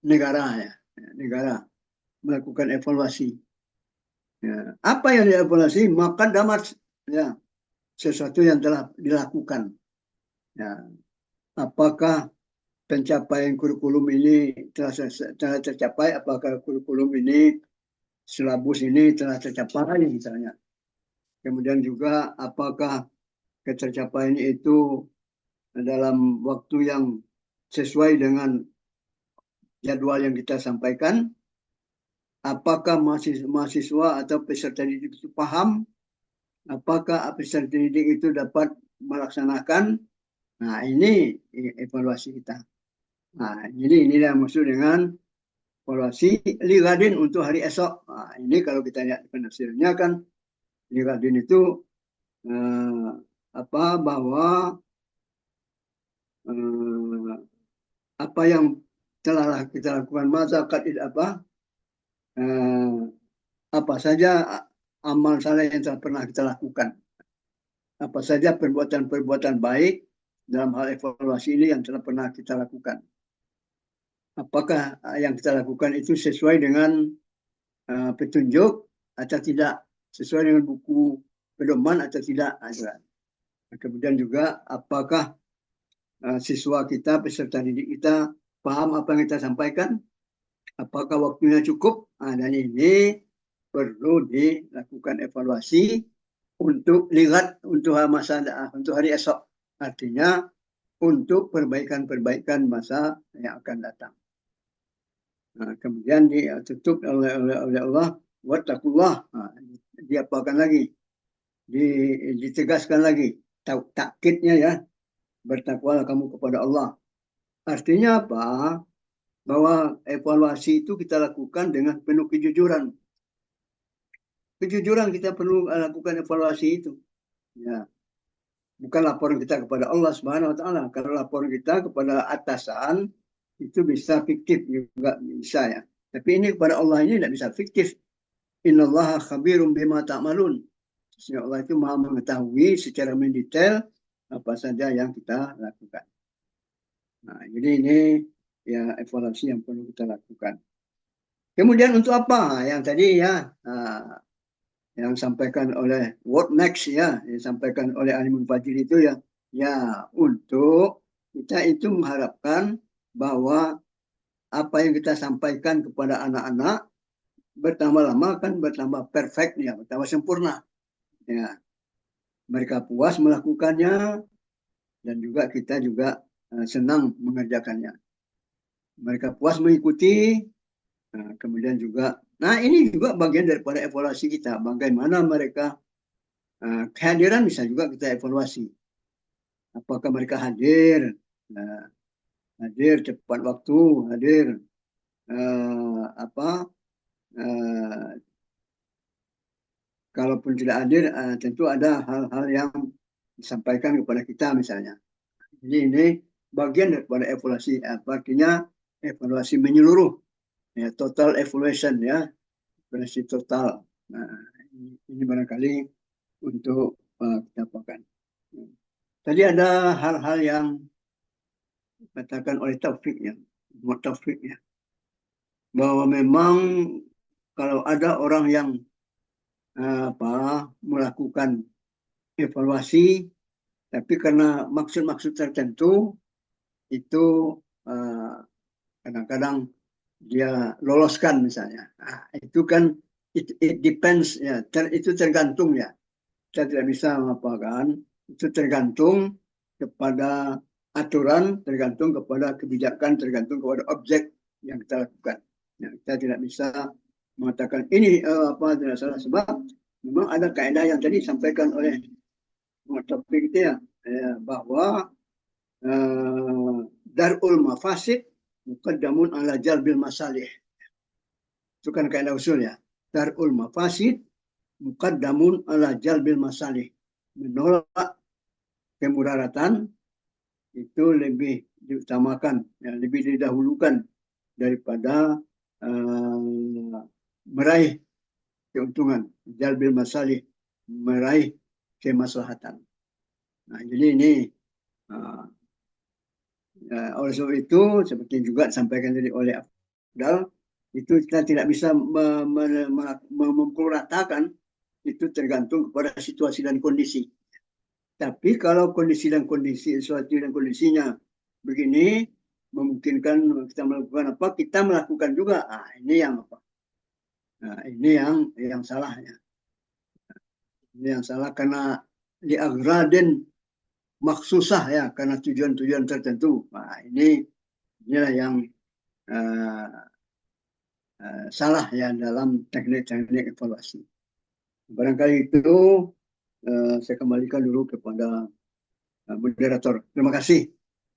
negara, ya, negara melakukan evaluasi. Ya. Apa yang dievaluasi? Maka damat, ya, sesuatu yang telah dilakukan. Ya. Apakah pencapaian kurikulum ini telah tercapai? Apakah kurikulum ini silabus ini telah tercapai misalnya. Kemudian juga apakah ketercapaian itu dalam waktu yang sesuai dengan jadwal yang kita sampaikan. Apakah mahasiswa atau peserta didik itu paham? Apakah peserta didik itu dapat melaksanakan? Nah, ini evaluasi kita. Nah, jadi inilah maksud dengan evaluasi ligadin untuk hari esok. Nah, ini kalau kita lihat penafsirannya kan ligadin itu bahwa apa yang telah kita lakukan mazakat apa saja amal saleh yang telah pernah kita lakukan, apa saja perbuatan-perbuatan baik dalam hal evaluasi ini yang telah pernah kita lakukan. Apakah yang kita lakukan itu sesuai dengan petunjuk atau tidak, sesuai dengan buku pedoman atau tidak. Kemudian juga apakah siswa kita, peserta didik kita paham apa yang kita sampaikan, apakah waktunya cukup. Dan ini perlu dilakukan evaluasi untuk lihat untuk hari esok, artinya untuk perbaikan-perbaikan masa yang akan datang. Nah, kemudian ditutup oleh Allah, wattaqullah. Diapakan lagi, ditegaskan lagi takkidnya ya, bertakwalah kamu kepada Allah. Artinya apa? Bahwa evaluasi itu kita lakukan dengan penuh kejujuran. Kejujuran kita perlu lakukan evaluasi itu. Ya. Bukan laporan kita kepada Allah Subhanahu wa taala. Kalau laporan kita kepada atasan itu bisa fiktif juga bisa ya. Tapi ini kepada Allah ini tidak bisa fiktif. Innallaha khabirum bima ta'malun. Sesungguhnya Allah itu Maha mengetahui secara mendetail apa saja yang kita lakukan. Nah, jadi ini ya evaluasi yang perlu kita lakukan. Kemudian untuk apa? Yang tadi ya yang disampaikan oleh what next ya, yang disampaikan oleh Alimul Fajil itu ya untuk kita itu mengharapkan bahwa apa yang kita sampaikan kepada anak-anak bertambah lama kan bertambah perfect ya, bertambah sempurna. Ya. Mereka puas melakukannya dan juga kita juga senang mengerjakannya. Mereka puas mengikuti. Kemudian juga, ini juga bagian daripada evaluasi kita. Bagaimana mereka kehadiran bisa juga kita evaluasi. Apakah mereka hadir, hadir tepat waktu, hadir kalaupun tidak hadir, tentu ada hal-hal yang disampaikan kepada kita misalnya. Jadi ini bagian daripada evaluasi, artinya evaluasi menyeluruh. Ya, total evaluation ya, evaluasi total. Nah, ini barangkali untuk kita pakai. Tadi ada hal-hal yang dikatakan oleh Taufik ya, bahwa memang kalau ada orang yang melakukan evaluasi, tapi karena maksud-maksud tertentu itu kadang-kadang dia loloskan misalnya. Itu kan it depends ya, itu tergantung ya. Kita tidak bisa mengapakan, itu tergantung kepada aturan, tergantung kepada kebijakan, tergantung kepada objek yang kita lakukan. Ya, kita tidak bisa mengatakan ini tidak salah, sebab memang ada kaidah yang tadi disampaikan oleh Topik itu ya, bahwa darul mafasid muqaddamun ala jalbil masalih. Itu kan kaidah usul ya. Darul mafasid muqaddamun ala jalbil masalih. Menolak kemudaratan itu lebih diutamakan, ya, lebih didahulukan daripada meraih keuntungan. Jalbil masalih, meraih kemaslahatan. Nah, jadi ini oleh sebab itu, seperti juga disampaikan tadi oleh Afdal, itu kita tidak bisa memukul ratakan, itu tergantung kepada situasi dan kondisi. Tapi kalau kondisi dan kondisinya begini, memungkinkan kita melakukan apa, kita melakukan juga. Ini yang apa? Nah, ini yang salah ya. Ini yang salah karena di agradin maksusah ya, karena tujuan-tujuan tertentu. Nah, inilah yang salah ya dalam teknik-teknik evaluasi. Barangkali itu saya kembalikan dulu kepada moderator. Terima kasih.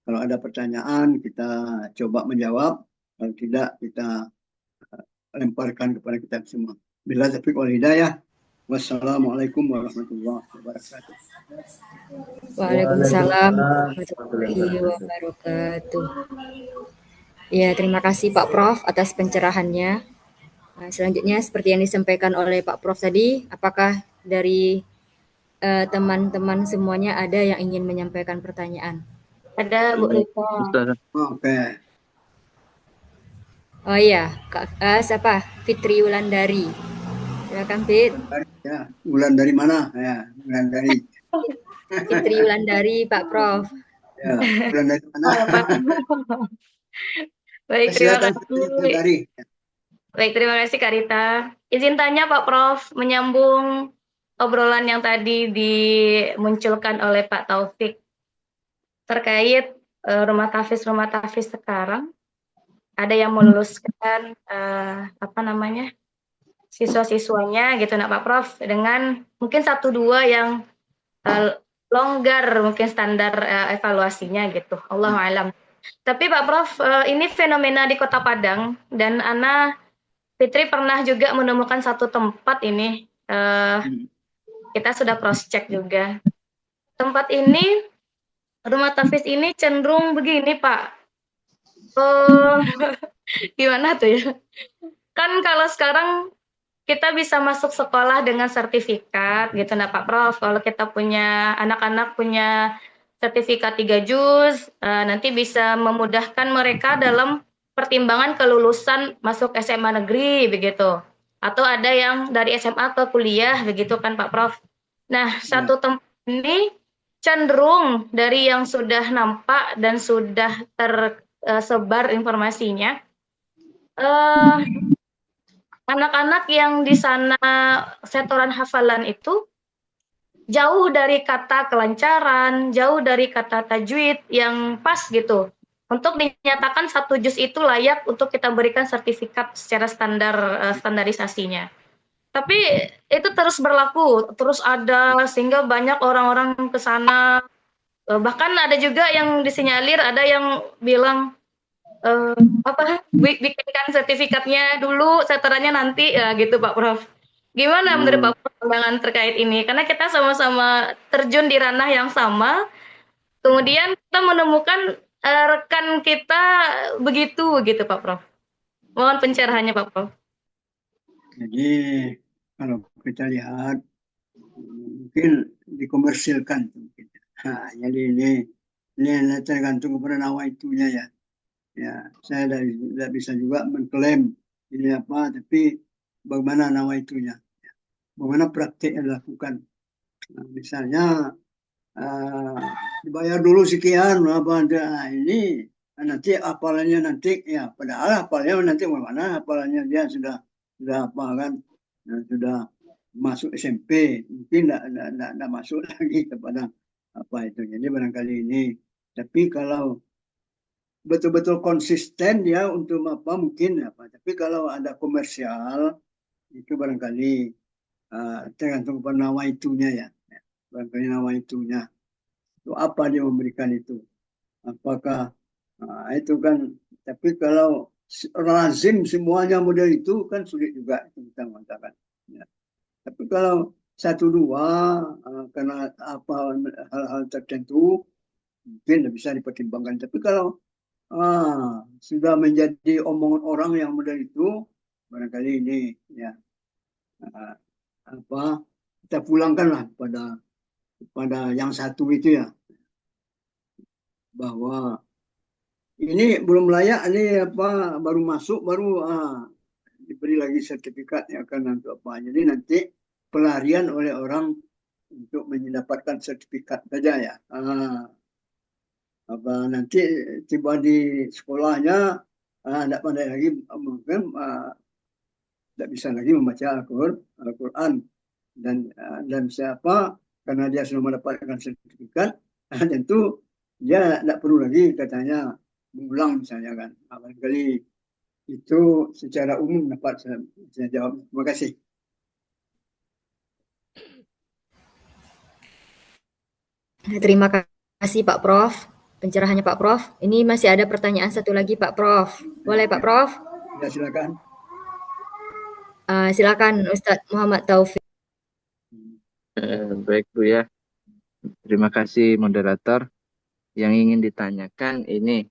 Kalau ada pertanyaan kita coba menjawab. Kalau tidak kita lemparkan kepada kita semua. Bila taufiq wal hidayah. Wassalamualaikum warahmatullahi wabarakatuh. Waalaikumsalam warahmatullahi wabarakatuh. Ya, terima kasih Pak Prof atas pencerahannya. Selanjutnya seperti yang disampaikan oleh Pak Prof tadi, apakah dari teman-teman semuanya ada yang ingin menyampaikan pertanyaan? Ada Bu Rita. Oke. Oh iya, siapa? Fitri Wulandari. Silakan Fit. Ya, bulan dari mana? Ya, bulan dari. Fitri Wulandari, Pak Prof. Ya, bulan dari mana? Baik, terima Silakan kasih. Baik, terima kasih Kak Rita. Izin tanya Pak Prof, menyambung obrolan yang tadi dimunculkan oleh Pak Taufik terkait rumah tahfiz sekarang. Ada yang meluluskan siswa-siswanya gitu nak Pak Prof dengan mungkin 1-2 yang longgar mungkin standar evaluasinya gitu. Allahu a'lam. Tapi Pak Prof, ini fenomena di Kota Padang dan Ana Fitri pernah juga menemukan satu tempat ini. Kita sudah cross check juga. Tempat ini, rumah tahfiz ini cenderung begini Pak. Gimana tuh ya? Kan kalau sekarang kita bisa masuk sekolah dengan sertifikat gitu nah Pak Prof. Kalau kita punya anak-anak punya sertifikat 3 juz, nanti bisa memudahkan mereka dalam pertimbangan kelulusan masuk SMA negeri begitu. Atau ada yang dari SMA ke kuliah begitu kan Pak Prof. Nah, satu tempat ini cenderung dari yang sudah nampak dan sudah tersebar informasinya, anak-anak yang di sana setoran hafalan itu jauh dari kata kelancaran, jauh dari kata tajwid yang pas gitu. Untuk dinyatakan 1 juz itu layak untuk kita berikan sertifikat secara standarisasinya. Tapi itu terus berlaku, terus ada sehingga banyak orang-orang ke sana. Bahkan ada juga yang disinyalir, ada yang bilang bikinkan sertifikatnya dulu, setorannya nanti ya gitu Pak Prof. Gimana menurut Pak Prof pandangan terkait ini? Karena kita sama-sama terjun di ranah yang sama, kemudian kita menemukan rekan kita begitu gitu Pak Prof. Mohon pencerahannya Pak Prof. Jadi kalau kita lihat mungkin dikomersilkan mungkin. Nah, jadi ini tergantung kepada nawaitunya ya. Ya, saya tidak bisa juga mengklaim ini apa, tapi bagaimana nawaitunya, ya. Bagaimana praktik yang dilakukan. Nah, misalnya dibayar dulu sekian, apa ini nanti hafalannya nanti ya, padahal hafalnya nanti bagaimana hafalannya dia sudah apa kan, sudah masuk SMP, mungkin tidak masuk lagi kepada apa itu. Jadi barangkali ini, tapi kalau betul-betul konsisten ya untuk apa mungkin apa, tapi kalau ada komersial itu barangkali tergantung pada nawaitunya ya, barangkali nawaitunya itu apa dia memberikan itu, apakah itu kan. Tapi kalau lazim semuanya model itu kan sulit juga itu kita mengatakan ya. Tapi kalau 1-2 karena apa hal-hal tertentu mungkin bisa dipertimbangkan. Tapi kalau sudah menjadi omongan orang yang model itu, barangkali ini ya apa kita pulangkanlah pada yang satu itu ya, bahwa ini belum layak, ini apa baru masuk baru diberi lagi sertifikat ya kan untuk apa. Jadi nanti pelarian oleh orang untuk mendapatkan sertifikat saja ya. Apa nanti tiba di sekolahnya tidak pandai lagi mungkin tidak bisa lagi membaca Al-Quran. Dan siapa, karena dia sudah mendapatkan sertifikat, tentu dia tidak perlu lagi katanya mengulang misalnya kan. Barangkali itu secara umum dapat saya jawab. Terima kasih. Terima kasih Pak Prof. Pencerahannya Pak Prof. Ini masih ada pertanyaan satu lagi Pak Prof. Boleh Pak Prof? Ya, silakan. Silakan Ustadz Muhammad Taufik. Baik Bu ya, terima kasih moderator. Yang ingin ditanyakan ini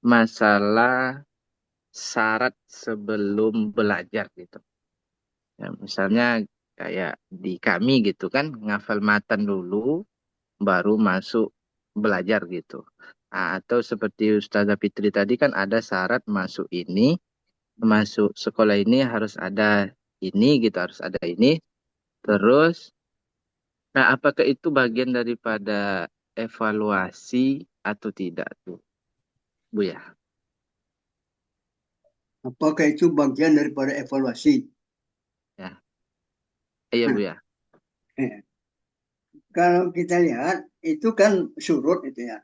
masalah syarat sebelum belajar gitu. Ya, misalnya kayak di kami gitu kan, ngafal matan dulu, baru masuk belajar gitu. Nah, atau seperti Ustazah Fitri tadi kan ada syarat masuk ini, masuk sekolah ini harus ada ini gitu, harus ada ini. Terus, nah apakah itu bagian daripada evaluasi atau tidak tuh, Bu ya? Apakah itu bagian daripada evaluasi? Ya, iya Bu ya. Kalau kita lihat itu kan surut itu ya,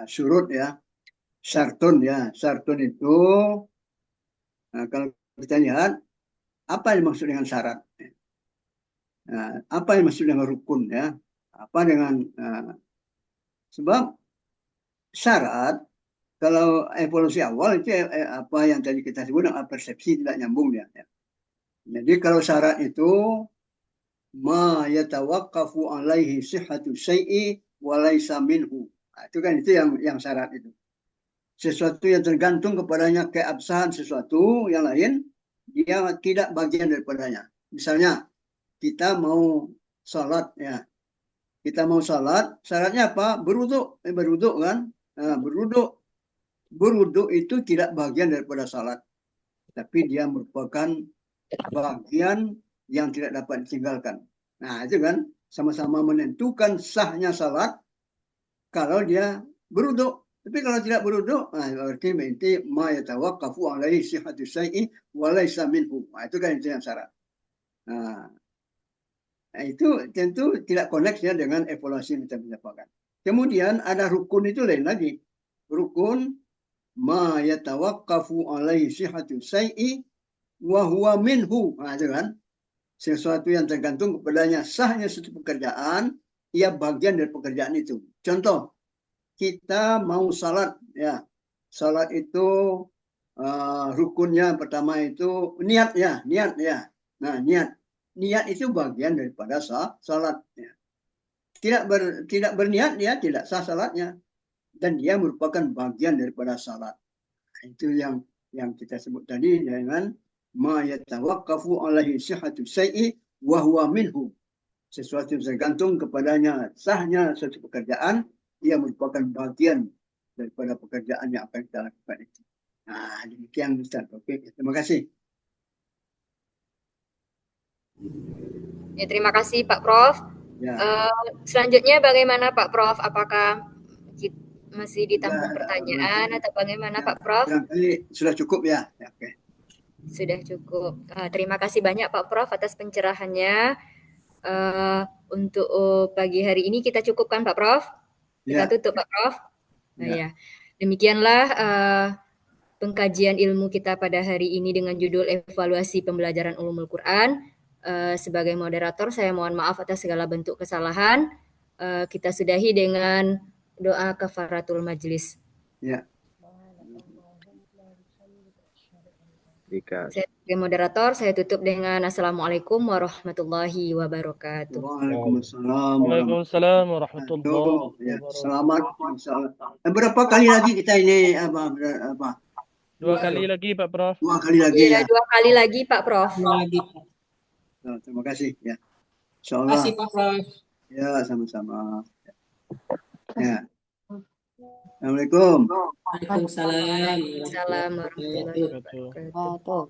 surut ya, syartun ya, syartun itu. Nah, kalau kita lihat apa yang dimaksud dengan syarat, apa yang dimaksud dengan rukun ya, apa dengan sebab syarat kalau evolusi awal itu apa yang tadi kita sebut dengan persepsi tidak nyambung ya. Jadi kalau syarat itu ma yatawaqqafu alaihi sihhatu syai'i wa laisa minhu. Itu kan itu yang syarat itu. Sesuatu yang tergantung kepadanya keabsahan sesuatu yang lain, dia tidak bagian daripadanya. Misalnya kita mau salat ya. Kita mau salat, syaratnya apa? Berwudu kan? Nah, berwudu itu tidak bagian daripada salat. Tapi dia merupakan bagian yang tidak dapat ditinggalkan. Nah, itu kan sama-sama menentukan sahnya salat kalau dia berwudu. Tapi kalau tidak berwudu, berarti ma yatawaqqafu alaihi sihhatu syai'i wa laisa minhu. Nah, itu kan itu yang syarat. Nah, itu tentu tidak connect ya dengan evaluasi yang kita dapatkan. Kemudian ada rukun itu lain lagi. Rukun ma yatawaqqafu alaihi sihhatu syai'i wa huwa minhu. Nah, itu kan sesuatu yang tergantung kepadanya sahnya suatu pekerjaan, ia bagian dari pekerjaan itu. Contoh, kita mau salat ya. Salat itu rukunnya pertama itu niat ya. Nah, niat itu bagian daripada salat ya. Tidak berniat dia tidak sah salatnya, dan dia merupakan bagian daripada salat. Itu yang kita sebut tadi dengan ma yatawaqqafu alaihi sihhatu syai'i wa huwa minhu. Sesuatu yang tergantung kepadanya sahnya suatu pekerjaan, ia merupakan bagian daripada pekerjaan yang akan kita lakukan itu. Nah, demikian Ustaz. Oke, terima kasih. Ya, terima kasih Pak Prof. Ya. Selanjutnya bagaimana Pak Prof? Apakah masih ditampung pertanyaan atau bagaimana Pak Prof? Sudah cukup ya. Oke. Sudah cukup. Terima kasih banyak Pak Prof atas pencerahannya. Untuk pagi hari ini kita cukupkan Pak Prof. Kita tutup Pak Prof. Ya. Demikianlah pengkajian ilmu kita pada hari ini dengan judul evaluasi pembelajaran ulumul Quran. Sebagai moderator saya mohon maaf atas segala bentuk kesalahan. Kita sudahi dengan doa kafaratul majlis. Ya. Saya sebagai moderator, saya tutup dengan Assalamualaikum warahmatullahi wabarakatuh. Waalaikumsalam warahmatullahi wabarakatuh. Selamat. Berapa kali lagi kita ini apa? 2 kali lagi Pak Prof. 2 kali lagi ya. 2 kali lagi Pak Prof. Terima kasih ya. Terima kasih Pak Prof. Ya, sama-sama. Ya. Assalamualaikum. Waalaikumsalam. Waalaikumsalam warahmatullahi wabarakatuh.